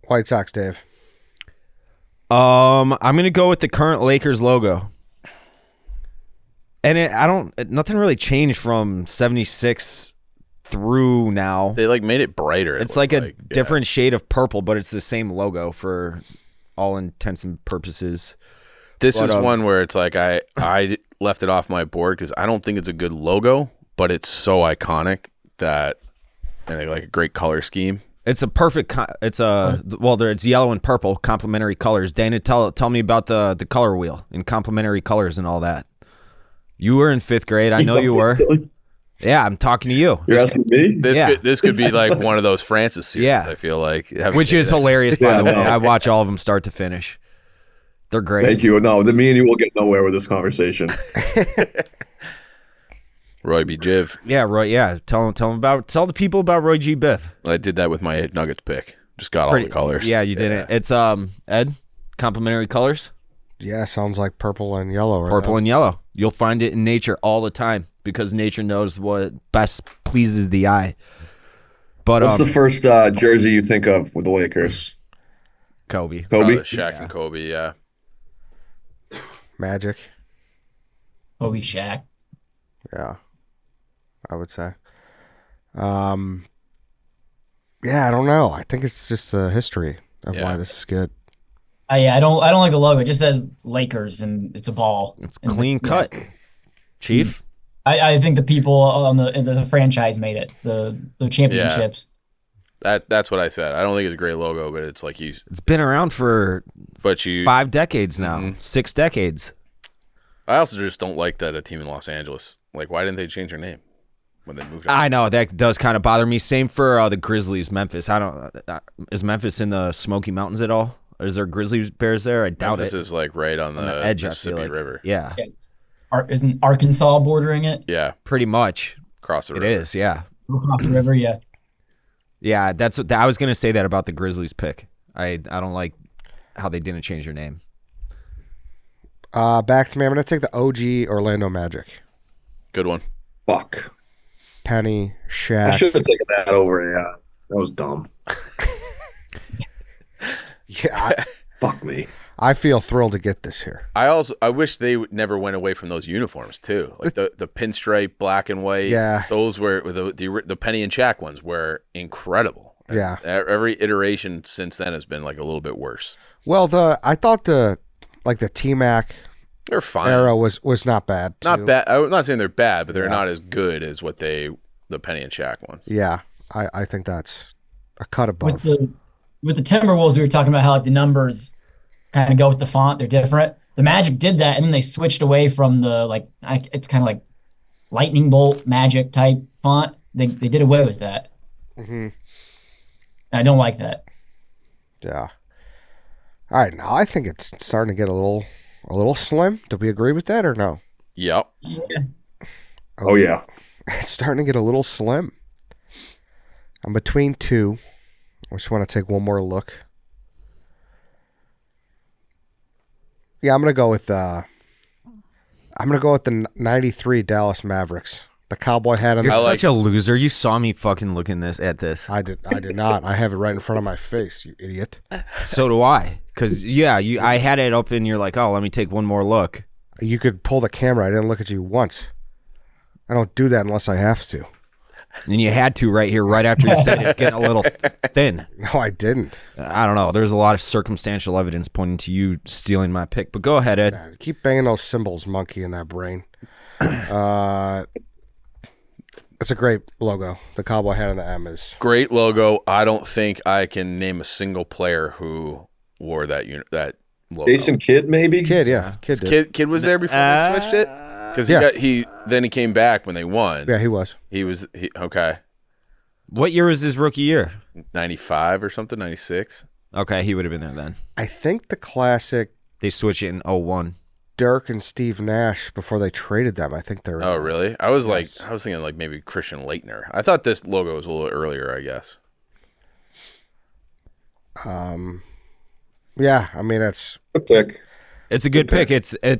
White Sox, Dave. I'm gonna go with the current Lakers logo. And nothing really changed from 76 through now. They like made it brighter. It's like a different shade of purple, but it's the same logo for all intents and purposes. This But, is one where it's like I left it off my board because I don't think it's a good logo, but it's so iconic and like a great color scheme. It's a perfect. It's yellow and purple, complementary colors. Dana, tell me about the color wheel and complementary colors and all that. You were in 5th grade. I know you were. Yeah, I'm talking to you. You're asking me? This could be like one of those Francis series. Yeah. I feel like, Which is hilarious, by the way. no. I watch all of them start to finish. They're great. Thank you. No, me and you will get nowhere with this conversation. Roy B. Jiv. Yeah, Roy. Yeah, tell the people about Roy G. Biff. I did that with my Nuggets pick. Just got all the colors. Yeah, you didn't. It's Ed. complementary colors? Yeah, sounds like purple and yellow. Right Purple now. and yellow. You'll find it in nature all the time because nature knows what best pleases the eye. But What's the first jersey you think of with the Lakers? Kobe. Kobe? Shaq and Kobe, yeah. Magic. Kobe, Shaq. Yeah, I would say. Yeah, I don't know. I think it's just the history of why this is good. Yeah, I don't like the logo. It just says Lakers and it's a ball. It's clean cut. Chief? I think the people on the franchise made it. The championships. That's what I said. I don't think it's a great logo, but it's like It's been around for 5 decades now. 6 decades. I also just don't like that a team in Los Angeles. Like, why didn't they change their name when they moved? I know that does kind of bother me. Same for the Grizzlies, Memphis. I don't. Is Memphis in the Smoky Mountains at all? Or is there Grizzlies Bears there? I doubt Memphis it. is like right on the edge, Mississippi I feel like. River. Yeah, Isn't Arkansas bordering it? Yeah, pretty much. across the river. It is. Yeah, Across the river, yeah. yeah. That's what I was gonna say that about the Grizzlies pick. I don't like how they didn't change their name. Back to me. I'm going to take the OG Orlando Magic. Good one. Fuck. Penny, I Shaq. should have taken that over. Yeah, that was dumb. Yeah, Fuck me. I feel thrilled to get this here. I wish they never went away from those uniforms too, like the pinstripe black and white. Yeah. those were the Penny and Shaq ones were incredible. Yeah. Every iteration since then has been like a little bit worse. Well, I thought the T-Mac They're fine. era was not bad. Too. Not bad. I'm not saying they're bad, but they're not as good as what the Penny and Shaq ones. Yeah, I think that's a cut above. With the Timberwolves, we were talking about how like the numbers kind of go with the font; they're different. The Magic did that, and then they switched away from the it's kind of like lightning bolt Magic type font. They did away with that. Mm-hmm. And I don't like that. Yeah. All right, now I think it's starting to get a little slim. Do we agree with that or no? Yep. Yeah. Oh, yeah. It's starting to get a little slim. I'm between two. I just want to take one more look. Yeah, I'm gonna go with the 93 Dallas Mavericks. The cowboy hat on You're the such a loser. You saw me fucking looking at this. I did not. I have it right in front of my face, you idiot. So do I. Because I had it up and you're like, oh, let me take one more look. You could pull the camera. I didn't look at you once. I don't do that unless I have to. And you had to right here, right after you said it's getting a little thin. No, I didn't. I don't know. There's a lot of circumstantial evidence pointing to you stealing my pick. But go ahead, Ed. Yeah, keep banging those cymbals, monkey, in that brain. It's a great logo. The cowboy hat on the M is Great logo. I don't think I can name a single player who wore that logo. Jason Kidd, maybe? Kid. Yeah, Kid. Did. Kid was there before they switched it because he came back when they won. Yeah, he was. Okay. What year was his rookie year? 95 or something, 96. Okay, he would have been there then. I think the classic They switched it in 01. Dirk and Steve Nash before they traded them. I think they're. Oh, really? I was thinking like maybe Christian Laettner. I thought this logo was a little earlier, I guess. Yeah, I mean it's Good pick. It's a good pick. It's They're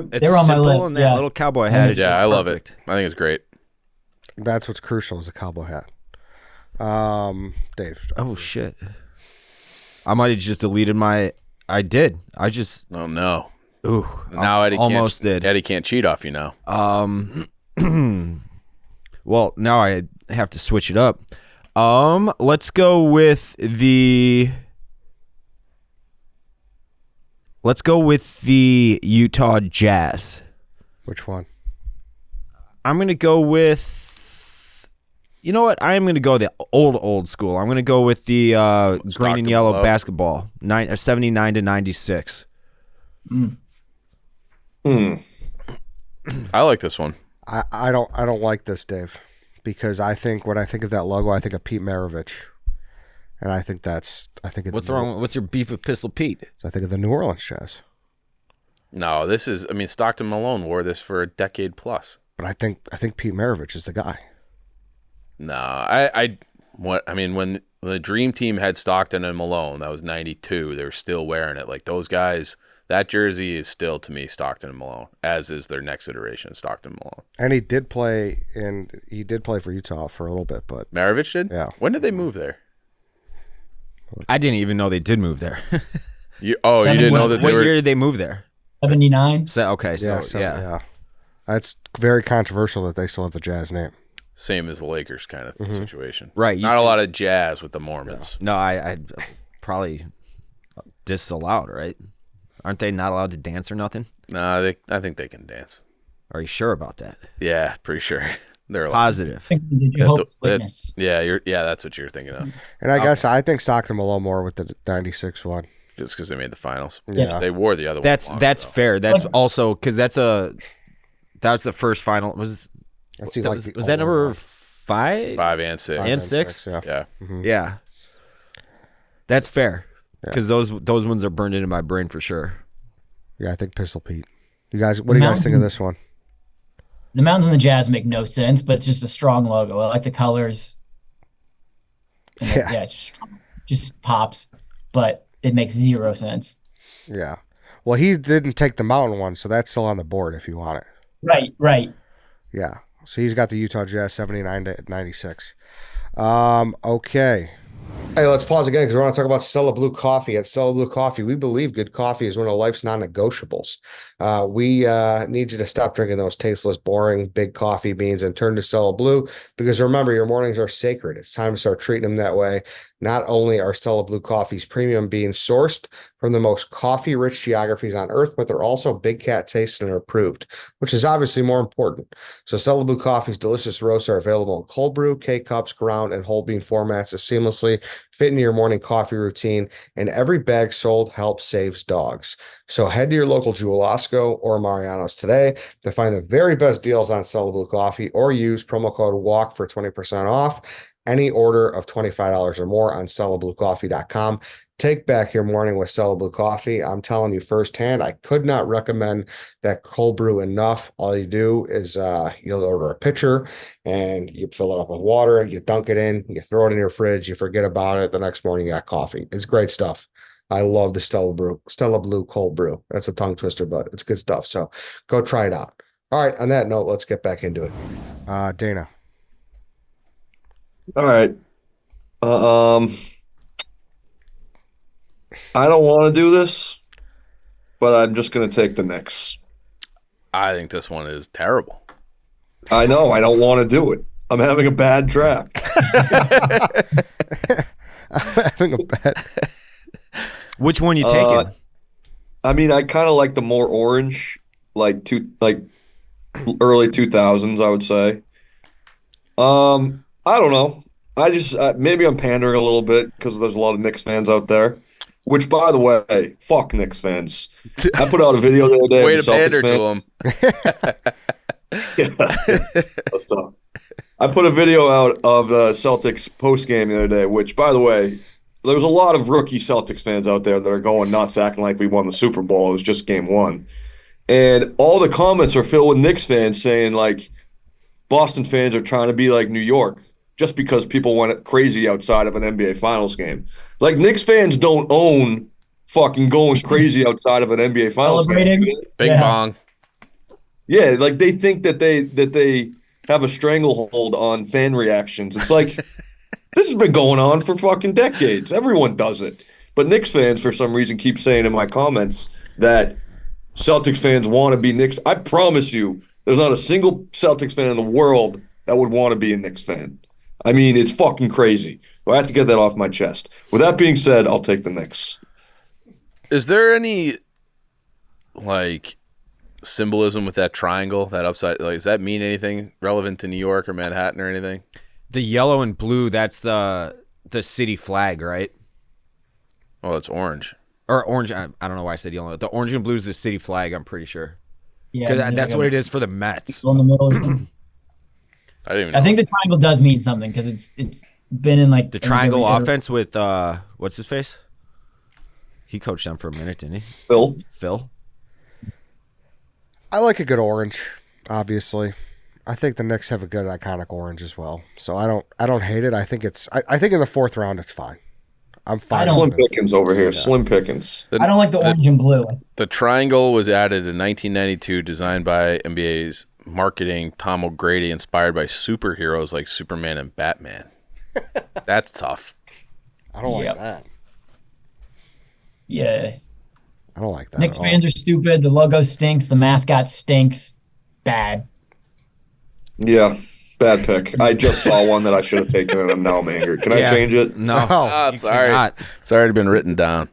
on my simple list. and that Yeah. little cowboy hat is Yeah, just I love perfect. it. I think it's great. that's what's crucial is the cowboy hat. Dave. Oh shit! I might have just deleted my. I did. I just. Oh no. Ooh. Now Eddie almost can't, did. Eddie can't cheat off you now. Well, now I have to switch it up. Let's go with the. Let's go with the Utah Jazz. Which one? I'm gonna go with. You know what? I am gonna go the old school. I'm gonna go with the green and Stockton yellow below. basketball. 79 to 96. I like this one. I don't like this, Dave, because I think when I think of that logo, I think of Pete Maravich, and I think it's What's wrong? What's your beef with Pistol Pete? So I think of the New Orleans Jazz, No, this is. I mean, Stockton Malone wore this for a decade plus. but I think Pete Maravich is the guy. No, I when the Dream Team had Stockton and Malone, that was 92. They were still wearing it. Like those guys, that jersey is still to me Stockton and Malone, as is their next iteration, Stockton and Malone. And he did play for Utah for a little bit, but Maravich did? Yeah. When did they move there? I didn't even know they did move there. You didn't know that they What were. year did they move there? 79. Yeah. That's very controversial that they still have the Jazz name. Same as the Lakers kind of situation. Right. Not a lot of jazz with the Mormons. No, I'd probably disallowed, right? Aren't they not allowed to dance or nothing? Nah, I think they can dance. Are you sure about that? Yeah, pretty sure. They're allowed. Positive. Jehovah's Witness. Yeah, that's what you're thinking of. And I think Stockton Malone more with the 96 one. Just because they made the finals. Yeah. They wore the other one. That's fair. That's also because that's the first final. Was that number 5? 5 and 6. And 6? Yeah. Yeah. Yeah. That's fair. Because those ones are burned into my brain for sure. Yeah, I think Pistol Pete. You guys, what do you guys think of this one? The Mountains and the Jazz make no sense, but it's just a strong logo. I like the colors. And it's just pops, but it makes 0 sense. Yeah. Well, he didn't take the Mountain one, so that's still on the board if you want it. Right. Yeah. So he's got the Utah Jazz 79 to 96. Okay. Hey, let's pause again because we want to talk about Stella Blue Coffee. At Stella Blue Coffee, we believe good coffee is one of life's non-negotiables. We need you to stop drinking those tasteless, boring, big coffee beans and turn to Stella Blue because remember, your mornings are sacred. It's time to start treating them that way. Not only are Stella Blue Coffee's premium beans sourced from the most coffee-rich geographies on Earth, but they're also Big Cat tasted and approved, which is obviously more important. So Stella Blue Coffee's delicious roasts are available in cold brew, K-Cups, ground, and whole bean formats to seamlessly fit into your morning coffee routine, and every bag sold helps saves dogs. So head to your local Jewel Osco or Mariano's today to find the very best deals on Stella Blue Coffee or use promo code WALK for 20% off any order of $25 or more on StellaBlueCoffee.com. Take back your morning with Stella Blue Coffee. I'm telling you firsthand, I could not recommend that cold brew enough. All you do is you'll order a pitcher and you fill it up with water, you dunk it in, you throw it in your fridge, you forget about it. The next morning you got coffee. It's great stuff. I love the Stella Blue cold brew. That's a tongue twister, but it's good stuff. So go try it out. All right, on that note, let's get back into it. Dana. All right. I don't want to do this, but I'm just going to take the Knicks. I think this one is terrible. I know. I don't want to do it. I'm having a bad draft. I'm having a bad. Which one you taking? I mean, I kind of like the more orange, like early 2000s, I would say. I don't know. I just maybe I'm pandering a little bit because there's a lot of Knicks fans out there. Which, by the way, fuck Knicks fans. I put out a video the other day. Way of to pander to them. Yeah. That's tough. I put a video out of the Celtics post game the other day. Which, by the way, there was a lot of rookie Celtics fans out there that are going nuts, acting like we won the Super Bowl. It was just game 1, and all the comments are filled with Knicks fans saying like Boston fans are trying to be like New York. Just because people went crazy outside of an NBA Finals game. Like, Knicks fans don't own fucking going crazy outside of an NBA Finals game. Bing bong. Yeah, like, they think that they have a stranglehold on fan reactions. It's like, this has been going on for fucking decades. Everyone does it. But Knicks fans, for some reason, keep saying in my comments that Celtics fans want to be Knicks. I promise you, there's not a single Celtics fan in the world that would want to be a Knicks fan. I mean, it's fucking crazy. I have to get that off my chest. With that being said, I'll take the Knicks. Is there any, like, symbolism with that triangle, that upside? Like, does that mean anything relevant to New York or Manhattan or anything? The yellow and blue, that's the city flag, right? Oh, it's orange. Or orange. I don't know why I said yellow. The orange and blue is the city flag, I'm pretty sure. Yeah, because that's what it is for the Mets. In the middle. I didn't even know. I think the triangle does mean something because it's been in like the triangle offense with what's his face? He coached them for a minute, didn't he? Phil. I like a good orange, obviously. I think the Knicks have a good iconic orange as well. So I don't hate it. I think I think in the 4th round it's fine. I'm fine. Slim pickings over here. Yeah. Slim pickings. I don't like the orange and blue. The triangle was added in 1992, designed by NBA's marketing Tom O'Grady, inspired by superheroes like Superman and Batman. That's tough. I don't like that. Yeah. I don't like that. Knicks fans are stupid. The logo stinks. The mascot stinks. Bad. Yeah, bad pick. I just saw one that I should have taken, and now I'm angry. Can I change it? No. Sorry. It's already been written down.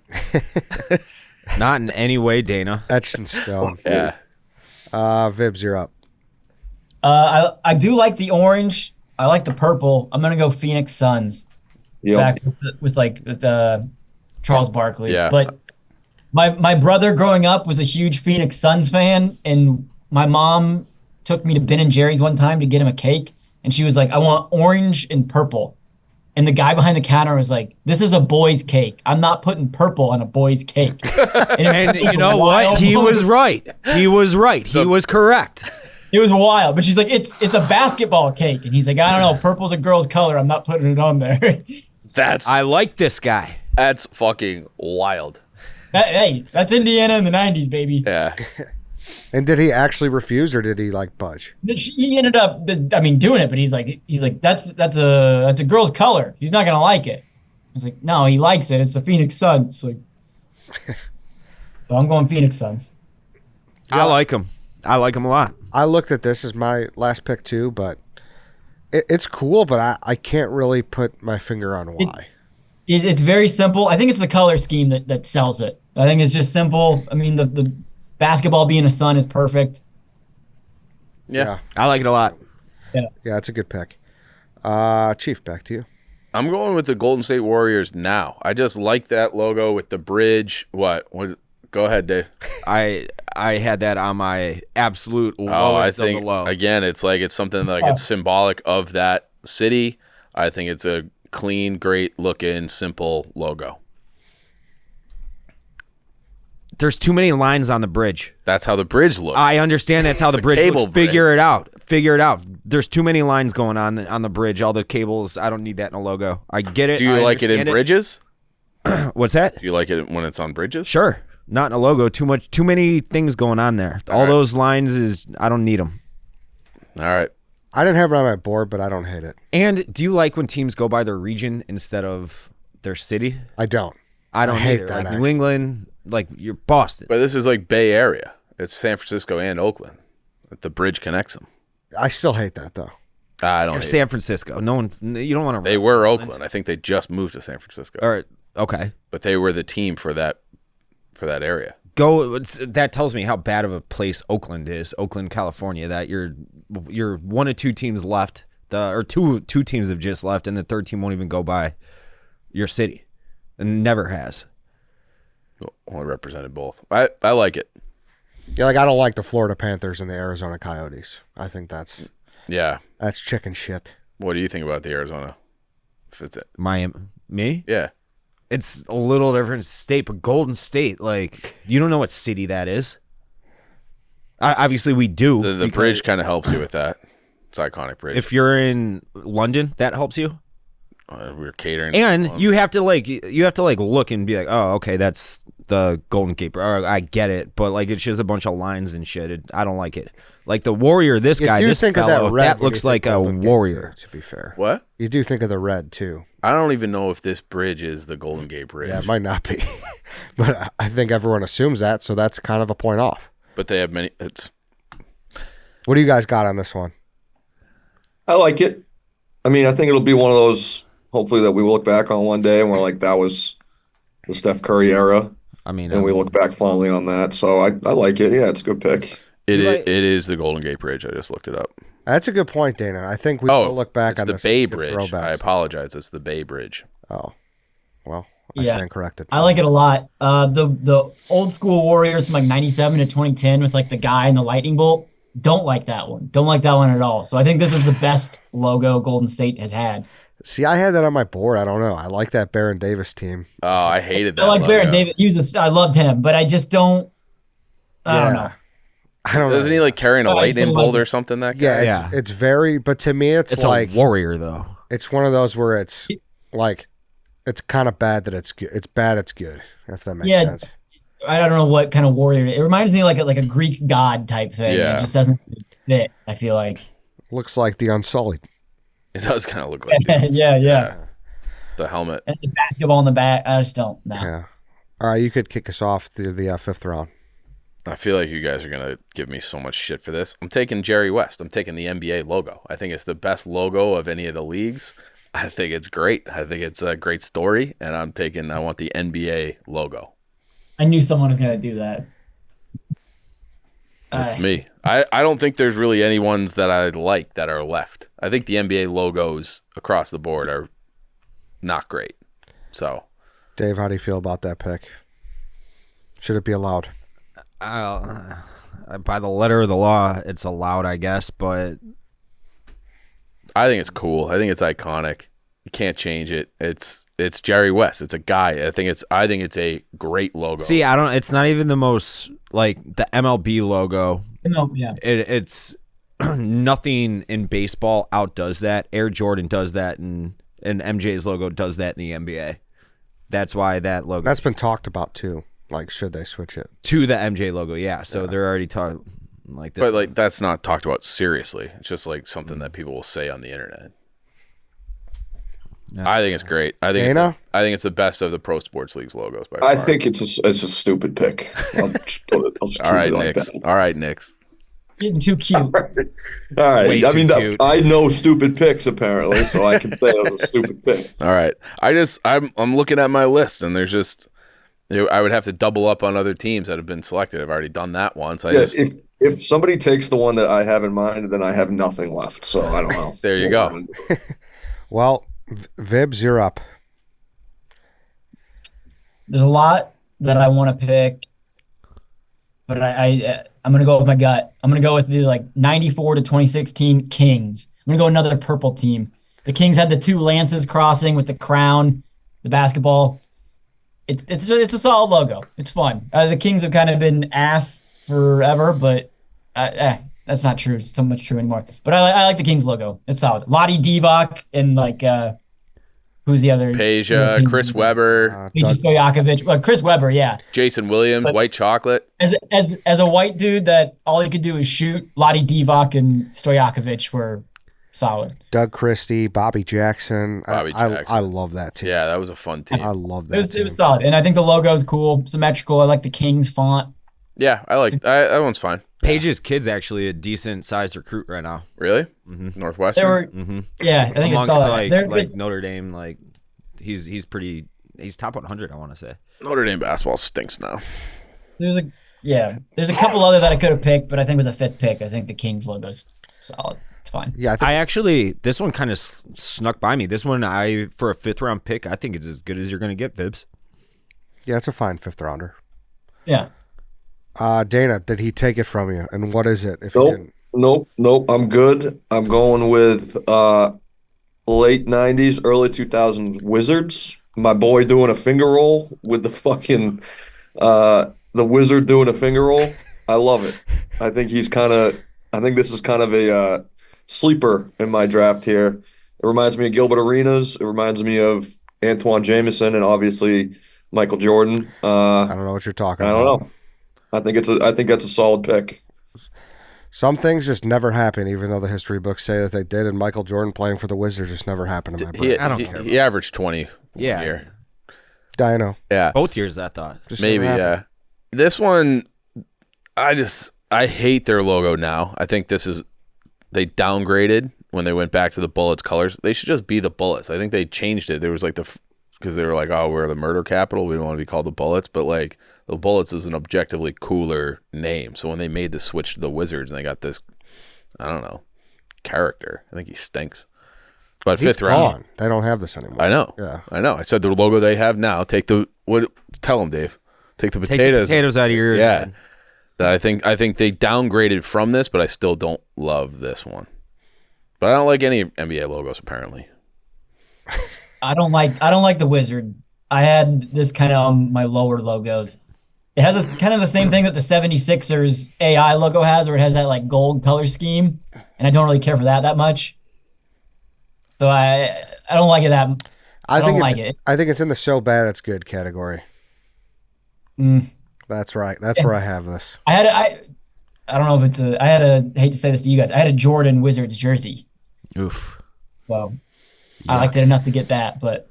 Not in any way, Dana. Etched in stone. Yeah. Vibbs, you're up. I do like the orange. I like the purple. I'm gonna go Phoenix Suns. Yep. Back with Charles Barkley. Yeah. But my brother growing up was a huge Phoenix Suns fan, and my mom took me to Ben and Jerry's one time to get him a cake, and she was like, I want orange and purple. And the guy behind the counter was like, this is a boy's cake. I'm not putting purple on a boy's cake. And you know what? He was right. He was right. He was correct. It was wild. But she's like, it's a basketball cake. And he's like, I don't know. Purple's a girl's color. I'm not putting it on there. I like this guy. That's fucking wild. Hey, that's Indiana in the 90s, baby. Yeah. And did he actually refuse, or did he budge? He ended up, doing it. But he's like, that's a girl's color. He's not gonna like it. I was like, no, he likes it. It's the Phoenix Suns. Like, so I'm going Phoenix Suns. I like him. I like him a lot. I looked at this as my last pick too, but it's cool. But I can't really put my finger on why. It's very simple. I think it's the color scheme that sells it. I think it's just simple. I mean, the basketball being a sun is perfect. Yeah. I like it a lot. Yeah, it's a good pick. Chief, back to you. I'm going with the Golden State Warriors now. I just like that logo with the bridge. What? Go ahead, Dave. I had that on my absolute lowest of the low. Again, it's something like it's symbolic of that city. I think it's a clean, great looking, simple logo. There's too many lines on the bridge. That's how the bridge looks. I understand that's how the bridge cable looks. bridge. Figure it out. There's too many lines going on the bridge. All the cables. I don't need that in a logo. I get it. Do you like it in bridges? What's that? Do you like it when it's on bridges? Sure. Not in a logo. Too many things going on there. All those lines I don't need them. All right. I didn't have it on my board, but I don't hate it. And do you like when teams go by their region instead of their city? I don't. I don't hate either. that. Like New England, like you're Boston. But this is like Bay Area. It's San Francisco and Oakland. The bridge connects them. I still hate that though. I don't. Or San Francisco. No one. You don't want to. They were Oakland. I think they just moved to San Francisco. All right. Okay. But they were the team for that area. That tells me how bad of a place Oakland is. Oakland, California. That you're one of two teams left. Two teams have just left, and the third team won't even go by your city, and never has. Well, I represented both. I like it. Yeah, I don't like the Florida Panthers and the Arizona Coyotes. I think that's chicken shit. What do you think about the Arizona? If it's Miami, me? Yeah. It's a little different state, but Golden State, you don't know what city that is. Obviously, we do. The bridge kind of helps you with that. It's an iconic bridge. If you're in London, that helps you. We're catering, and you have to look and be like, oh, okay, that's the Golden Gate. Or I get it, but it's just a bunch of lines and shit. I don't like it. Like the Warrior, this guy, this fellow, that looks like a warrior. To be fair, what you do think of the red too? I don't even know if this bridge is the Golden Gate Bridge. Yeah, it might not be, but I think everyone assumes that, so that's kind of a point off. But they have many. What do you guys got on this one? I like it. I mean, I think it'll be one of those, hopefully, that we look back on one day and we're like, that was the Steph Curry era. I mean, and we look back fondly on that. So I like it. Yeah, it's a good pick. It is the Golden Gate Bridge. I just looked it up. That's a good point, Dana. I think we will look back on the Bay Bridge. I apologize. It's the Bay Bridge. Oh, well, I stand corrected. I like it a lot. The old school Warriors from 97 to 2010 with the guy and the lightning bolt. Don't like that one. Don't like that one at all. So I think this is the best logo Golden State has had. See, I had that on my board. I don't know. I like that Baron Davis team. Oh, I hated that. I like Baron Davis. I loved him, but I just don't. I don't know. I don't know. Isn't he like carrying a I lightning still bolt like or something? That guy? Yeah, Yeah. it's very. But to me, it's like a warrior though. it's one of those where it's like it's kind of bad that it's good. It's bad. It's good. If that makes sense. I don't know what kind of warrior. It reminds me of like a Greek god type thing. Yeah. It just doesn't fit. I feel like. Looks like the Unsullied. It does kind of look like that. Yeah. The helmet. And the basketball in the back. I just don't know. Yeah. All right, you could kick us off through the fifth round. I feel like you guys are going to give me so much shit for this. I'm taking Jerry West. I'm taking the NBA logo. I think it's the best logo of any of the leagues. I think it's great. I think it's a great story, and I want the NBA logo. I knew someone was gonna do that. That's me. I don't think there's really any ones that I like that are left. I think the NBA logos across the board are not great. So, Dave, how do you feel about that pick? Should it be allowed? By the letter of the law, it's allowed, I guess, but I think it's cool. I think it's iconic. You can't change it. It's Jerry West. It's a guy. I think it's a great logo. see, I don't. It's not even the most like the MLB logo. No, yeah. It's nothing in baseball outdoes that. Air Jordan does that, and MJ's logo does that in the NBA. That's why that logo That's been talked about too. Like, should they switch it? to the MJ logo. Yeah, so they're already talking like this. But like that's not talked about seriously. It's just like something that people will say on the internet. I think it's great. I think it's the best of the pro sports leagues logos by far. I think it's a stupid pick. I'll just keep All right, it like Knicks. that. All right, Knicks. Getting too cute. All right. Way I too mean, cute. I know stupid picks apparently, so I can say it was a stupid pick. All right. I'm looking at my list, and there's just I would have to double up on other teams that have been selected. I've already done that once. If somebody takes the one that I have in mind, then I have nothing left. So I don't know. There you go. Well, Vibbs, you're up. There's a lot that I want to pick, but I'm gonna go with my gut. I'm gonna go with the 94 to 2016 Kings. I'm gonna go another purple team. The Kings had the two lances crossing with the crown, the basketball. It's a solid logo. It's fun. The Kings have kind of been ass forever, but that's not true. It's so much true anymore. But I like the Kings logo. It's solid. Lottie Divac and who's the other? Peja, Chris Webber, Peja Stojakovic. Chris Webber, yeah. Jason Williams, But- White Chocolate. As a white dude that all he could do is shoot, Lottie Divac and Stojakovic were solid. Doug Christie, Bobby Jackson. Bobby Jackson. I love that team. Yeah, that was a fun team. I love that It team. was solid, and I think the logo is cool, symmetrical. I like the Kings font. Yeah, I like that one's fine. Page's kid's actually a decent sized recruit right now. Really? Mhm. Northwestern? They were, yeah, I think it's Amongst solid. like Notre Dame, like he's top 100. I want to say. Notre Dame basketball stinks now. There's a couple other that I could have picked, but I think with the fifth pick, I think the Kings logo's solid. It's fine. Yeah, I think I actually this one kind of snuck by me. This one for a fifth round pick, I think it's as good as you're going to get, Vibbs. yeah, it's a fine fifth rounder. Yeah. Dana, did he take it from you? And what is it if he didn't? Nope. I'm good. I'm going with late 90s, early 2000s Wizards. My boy doing a finger roll with the fucking the Wizard doing a finger roll. I love it. I think this is kind of a sleeper in my draft here. It reminds me of Gilbert Arenas. It reminds me of Antoine Jameson and obviously Michael Jordan. I don't know what you're talking I about. don't know. I think that's a solid pick. Some things just never happen, even though the history books say that they did. And Michael Jordan playing for the Wizards just never happened in my brain. I don't care He averaged 20 Yeah. a year. Dino. Yeah. Both years, I thought. Just Maybe, never yeah. happened. This one, I hate their logo now. I think they downgraded when they went back to the Bullets colors. They should just be the Bullets. I think they changed it. There was because they were like, oh, we're the murder capital. We don't want to be called the Bullets. But like the Bullets is an objectively cooler name. So when they made the switch to the Wizards and they got this, I don't know, character, I think he stinks. But He's fifth round. gone. They don't have this anymore. I know. Yeah. I know. I said the logo they have now. Tell them, Dave. Take the Take the potatoes. potatoes out of your ears. Yeah. man. I think they downgraded from this, but I still don't love this one. But I don't like any NBA logos apparently. I don't like the Wizard. I had this kind of on my lower logos. It has this, kind of the same thing that the 76ers AI logo has, where it has that like gold color scheme, and I don't really care for that much. So I don't like it that. I don't like it. I think it's in the so bad it's good category. That's right. That's where I have this. I don't know if it's I hate to say this to you guys. I had a Jordan Wizards jersey. Oof. So I liked it enough to get that, but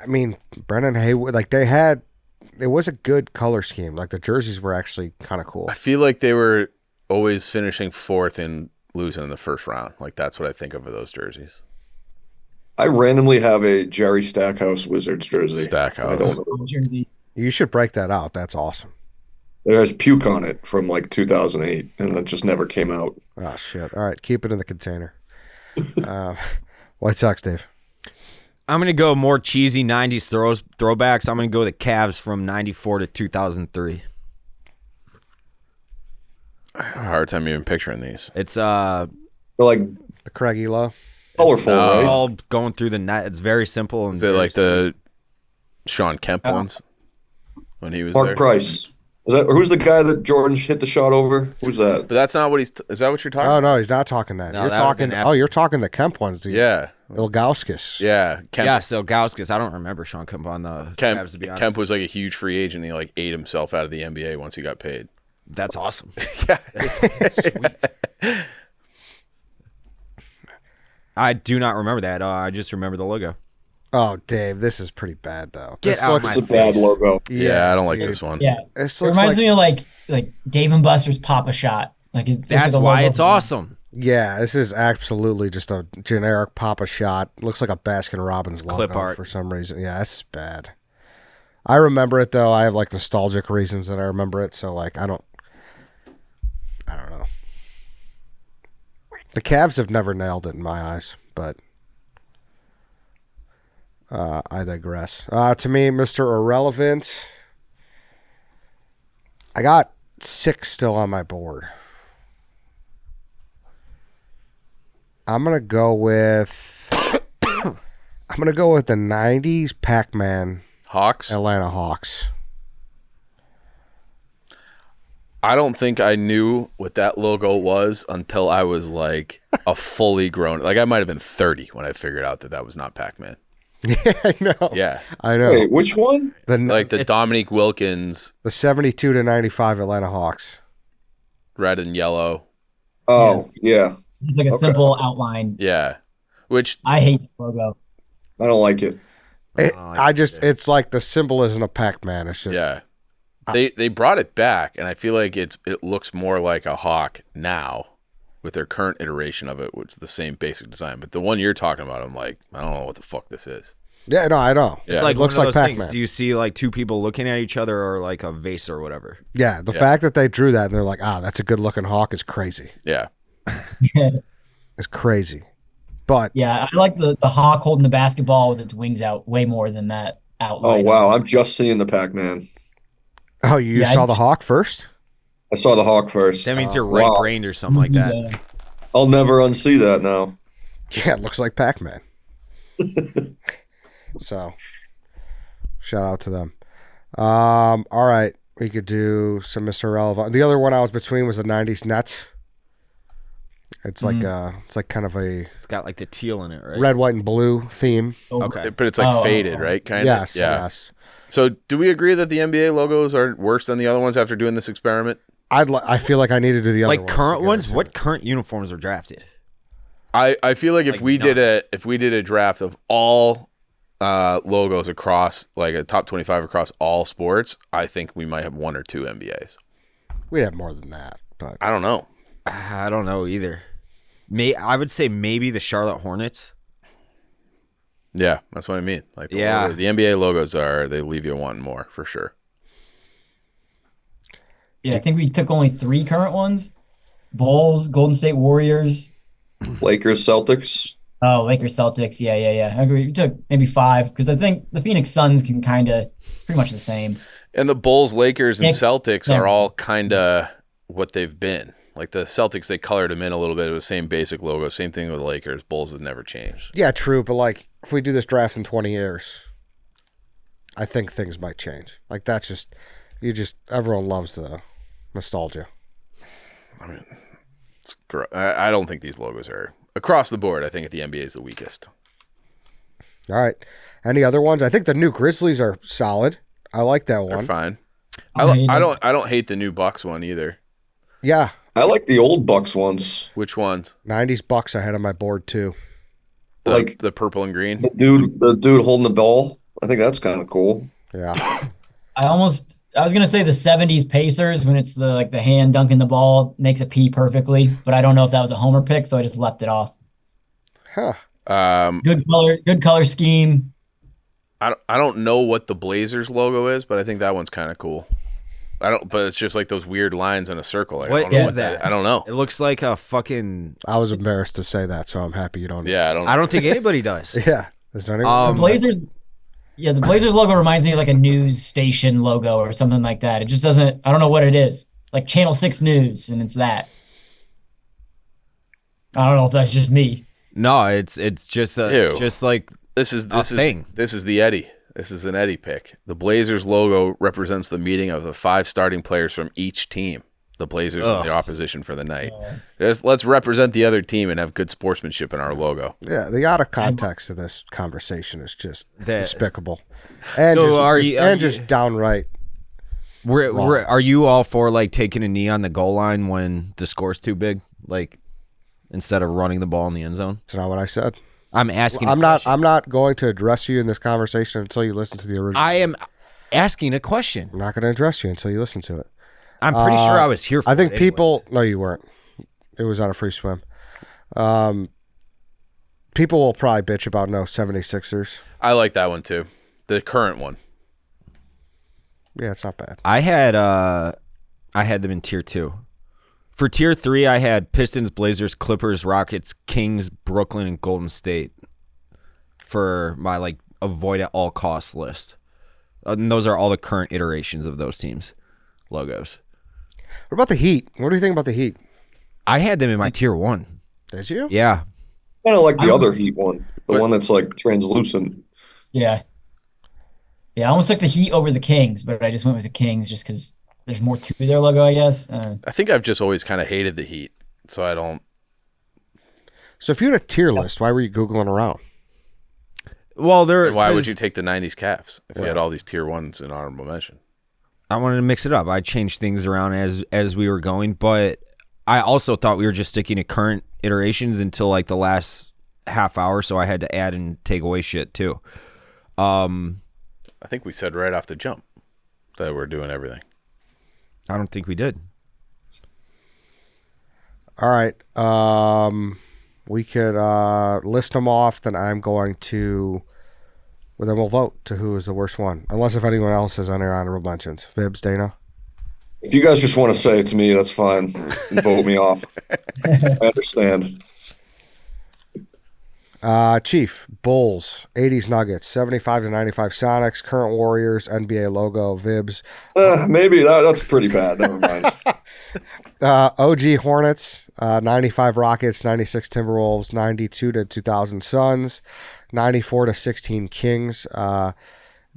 I mean, Brennan Haywood, like it was a good color scheme. Like the jerseys were actually kind of cool. I feel like they were always finishing fourth and losing in the first round. Like that's what I think of those jerseys. I randomly have a Jerry Stackhouse Wizards jersey. Stackhouse jersey. You should break that out. That's awesome. It has puke on it from like 2008, and that just never came out. Oh shit! All right, keep it in the container. White Sox, Dave. I'm gonna go more cheesy '90s throwbacks. I'm gonna go the Cavs from '94 to 2003. I have a hard time even picturing these. It's They're like The Craig Elo. colorful, right? all going through the net. It's very simple. And Is it like the Sean Kemp ones when he was Mark there? Price. Who's the guy that Jordan hit the shot over? Who's that? But that's not what he's. Is that what you're talking? Oh about? no, he's not talking that. No, You're that would've talking. been Oh, you're talking the Kemp ones. Yeah, Ilgauskas. yeah. Kemp, yeah, so Gauskas. I don't remember Sean Kemp on the Cavs, to be honest. Kemp was like a huge free agent. He like ate himself out of the NBA once he got paid. That's awesome. Yeah. Sweet. I do not remember that. I just remember the logo. Oh, Dave, this is pretty bad though. Get This out looks my It's a bad face. logo. Yeah, I don't like dude. this one. Yeah, This it looks reminds like me of like Dave and Buster's Papa Shot. Like it's That's like a why logo. it's awesome. yeah. This is absolutely just a generic Papa shot. Looks like a Baskin Robbins logo Clip art. for some reason. Yeah, that's bad. I remember it though. I have like nostalgic reasons that I remember it. So like I don't know. The Cavs have never nailed it in my eyes, but I digress. To me, Mr. Irrelevant, I got 6 still on my board. I'm gonna go with the '90s Pac-Man Hawks. Atlanta Hawks. I don't think I knew what that logo was until I was like a fully grown. Like I might have been 30 when I figured out that was not Pac-Man. Yeah, I know. Yeah, I know. Wait, which one? like the It's- Dominique Wilkins The 72 to 95 Atlanta Hawks. red and yellow. Oh, yeah. It's just like a simple outline. Yeah, which I hate the logo. I don't like it. It's like the symbolism of Pac-Man. It's just, yeah, they brought it back, and I feel like it looks more like a hawk now with their current iteration of it, which is the same basic design. But the one you're talking about, I'm like, I don't know what the fuck this is. yeah, no, I know. It's Yeah. like It looks one like of those Pac-Man. things. Do you see like two people looking at each other or like a vase or whatever? Yeah, the fact that they drew that and they're like, that's a good looking hawk is crazy. Yeah, It's crazy. But Yeah, I like the hawk holding the basketball with its wings out way more than that Oh, outline. wow. I'm just seeing the Pac-Man. you Yeah, saw the hawk first? I saw the hawk first. That means you're Wow. right-brained or something like that. Yeah. I'll never unsee that now. Yeah, it looks like Pac-Man. So, shout out to them. All right, we could do some Mr. Irrelevant. The other one I was between was the '90s Nets. It's like it's like kind of a It's got like the teal in it, right? red, white, and blue theme. Okay. but it's like Oh, faded, oh. right? Kind of. Yes, Yeah. yes. So, do we agree that the NBA logos are worse than the other ones after doing this experiment? I feel like I need to do the other Like current to get ones? into What it. current uniforms are drafted? I feel like if Like we none. did a draft of all logos across like a top 25 across all sports, I think we might have 1 or 2 NBAs. We have more than that, but I don't know. I don't know either. I would say maybe the Charlotte Hornets. Yeah, that's what I mean. Like the Yeah. the NBA logos they leave you wanting more for sure. Yeah, I think we took only 3 current ones. Bulls, Golden State Warriors. Lakers, Celtics. Oh, Lakers, Celtics. Yeah. I agree. We took maybe 5 because I think the Phoenix Suns can it's pretty much the same. And the Bulls, Lakers, and Knicks, Celtics yeah. are all kind of what they've been. Like the Celtics, they colored them in a little bit. It was the same basic logo. Same thing with the Lakers. Bulls have never changed. yeah, true. But like, if we do this draft in 20 years, I think things might change. Like that's just Everyone loves the nostalgia. I mean, I don't think these logos are across the board. I think the NBA is the weakest. All right. Any other ones? I think the new Grizzlies are solid. I like that They're one. fine. I don't hate the new Bucks one either. Yeah. I like the old Bucks ones. Which ones? 90s Bucks I had on my board too. The purple and green. The dude holding the ball. I think that's kind of cool. Yeah. I was gonna say the '70s Pacers when it's the hand dunking the ball makes a P perfectly, but I don't know if that was a homer pick, so I just left it off. Huh. Good color scheme. I don't know what the Blazers logo is, but I think that one's kind of cool. But it's just like those weird lines in a circle. What is that? I don't know. It looks like a fucking. I was embarrassed to say that, so I'm happy you don't. Yeah, I don't think anybody does. Yeah. There's not even. The Blazers. Yeah, the Blazers logo reminds me of like a news station logo or something like that. It just doesn't. I don't know what it is. Like Channel 6 News, and it's that. I don't know if that's just me. No, it's just like this is thing. This is the Eddie. This is an Eddie pick. The Blazers logo represents the meeting of the 5 starting players from each team. The Blazers and the opposition for the night. Let's represent the other team and have good sportsmanship in our logo. Yeah, the out of context of this conversation is just despicable, and so just downright. Are you all for like taking a knee on the goal line when the score's too big, like instead of running the ball in the end zone? That's not what I said. I'm asking. I'm not going to address you in this conversation until you listen to the original. I am asking a question. I'm not going to address you until you listen to it. I'm pretty sure I was here for it. I think people. Anyways. No, you weren't. It was on a free swim. People will probably bitch about no 76ers. I like that one too. The current one. Yeah, it's not bad. I had them in tier 2. For tier 3, I had Pistons, Blazers, Clippers, Rockets, Kings, Brooklyn, and Golden State for my like avoid at all costs list. And those are all the current iterations of those teams' logos. What about the Heat? What do you think about the Heat? I had them in my tier 1. Did you? Yeah. Kind of like the other Heat one, one that's like translucent. Yeah. Yeah, I almost took the Heat over the Kings, but I just went with the Kings just because there's more to their logo, I guess. I think I've just always kind of hated the Heat, so I don't. So if you had a tier list, why were you Googling around? Well, why would you take the 90s Cavs if you had all these tier 1s in honorable mention? I wanted to mix it up. I changed things around as we were going, but I also thought we were just sticking to current iterations until like the last half hour, so I had to add and take away shit too. I think we said right off the jump that we're doing everything. I don't think we did. All right. We could list them off. Then I'm going to. Well, then we'll vote to who is the worst one. Unless if anyone else has any honorable mentions. Vibbs, Dana. If you guys just want to say it to me, that's fine. And vote me off. I understand. Chief, Bulls, 80s Nuggets, 75 to 95 Sonics, current Warriors, NBA logo, Vibbs. Maybe that's pretty bad. Never mind. OG Hornets, 95 Rockets, 96 Timberwolves, 92 to 2000 Suns, 94 to 16 Kings.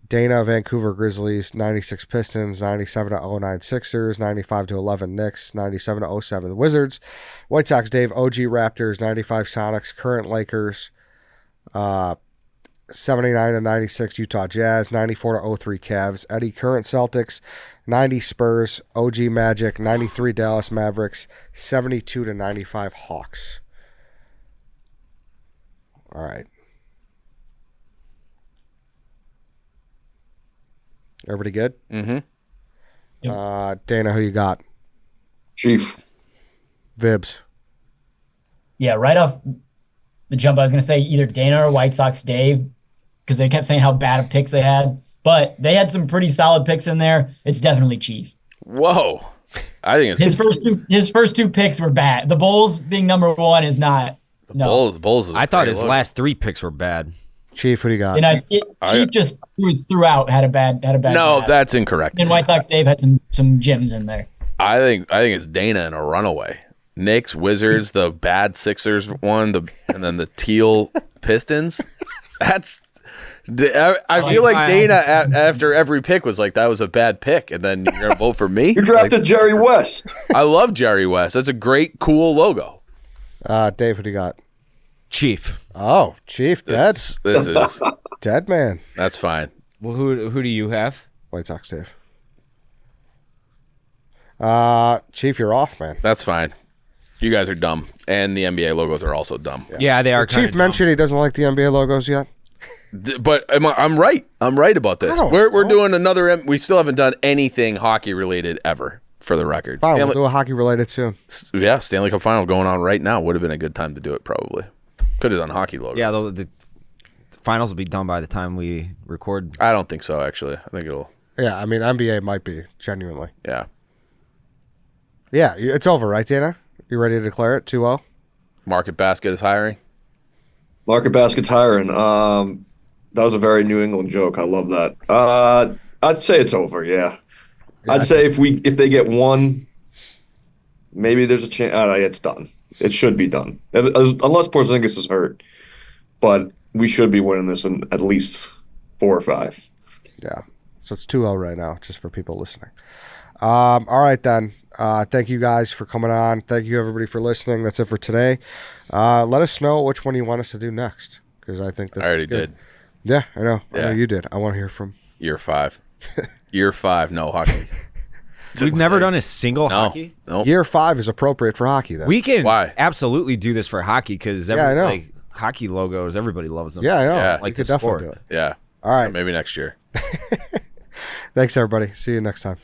Dana, Vancouver Grizzlies, 96 Pistons, 97 to 09 Sixers, 95 to 11 Knicks, 97 to 07 Wizards. White Sox, Dave, OG Raptors, 95 Sonics, current Lakers, 79 to 96 Utah Jazz, 94 to 03 Cavs. Eddie, current Celtics, 90 Spurs, OG Magic, 93 Dallas Mavericks, 72 to 95 Hawks. All right. Everybody good? Mm-hmm. Dana, who you got? Chief. Vibbs. Yeah, right off the jump, I was going to say either Dana or White Sox Dave because they kept saying how bad of picks they had. But they had some pretty solid picks in there. It's definitely Chief. Whoa. I think it's his first two picks were bad. The Bulls being number 1 is not. Bulls is I thought his last 3 picks were bad. Chief, what do you got? And Chief just throughout had a bad. No, that's incorrect. And White Sox Dave had some gems in there. I think it's Dana in a runaway. Knicks, Wizards, the bad Sixers one, and then the teal Pistons. I feel like Dana after every pick was like, that was a bad pick, and then you're gonna vote for me. You drafted Jerry West. I love Jerry West. That's a great, cool logo. Dave, what do you got? Chief. Oh, Chief, dead. This is Dead man. that's fine. Well, who do you have? White Sox, Dave. Chief, you're off, man. That's fine. You guys are dumb, and the NBA logos are also dumb. Yeah, they are. Chief mentioned he doesn't like the NBA logos yet. But I'm right. I'm right about this. We're doing another. We still haven't done anything hockey related ever, for the record. Fine, we'll do a hockey related soon. Yeah, Stanley Cup Final going on right now. Would have been a good time to do it. Probably could have done hockey logos. Yeah, the finals will be done by the time we record. I don't think so. Actually, I think it'll. Yeah, I mean NBA might be genuinely. Yeah. Yeah, it's over, right, Dana? You ready to declare it 2-0? Market Basket is hiring. Market Basket's hiring. That was a very New England joke. I love that. I'd say it's over. Yeah, I'd say if they get one, maybe there's a chance. It's done. It should be done, unless Porzingis is hurt. But we should be winning this in at least 4 or 5. Yeah, so it's 2-0 right now, just for people listening. All right, then. Thank you guys for coming on. Thank you, everybody, for listening. That's it for today. Let us know which one you want us to do next, because I think this I already did. Yeah, I know. Yeah. I know you did. I want to hear from Year 5. Year 5. No hockey. We've never done a single No. hockey. Nope. Year 5 is appropriate for hockey, then. We can Why? absolutely do this for hockey because I know. like hockey logos, everybody loves them. Yeah, I know. Yeah. We Like could the definitely sport. do it. Yeah. All right. Maybe next year. Thanks, everybody. See you next time.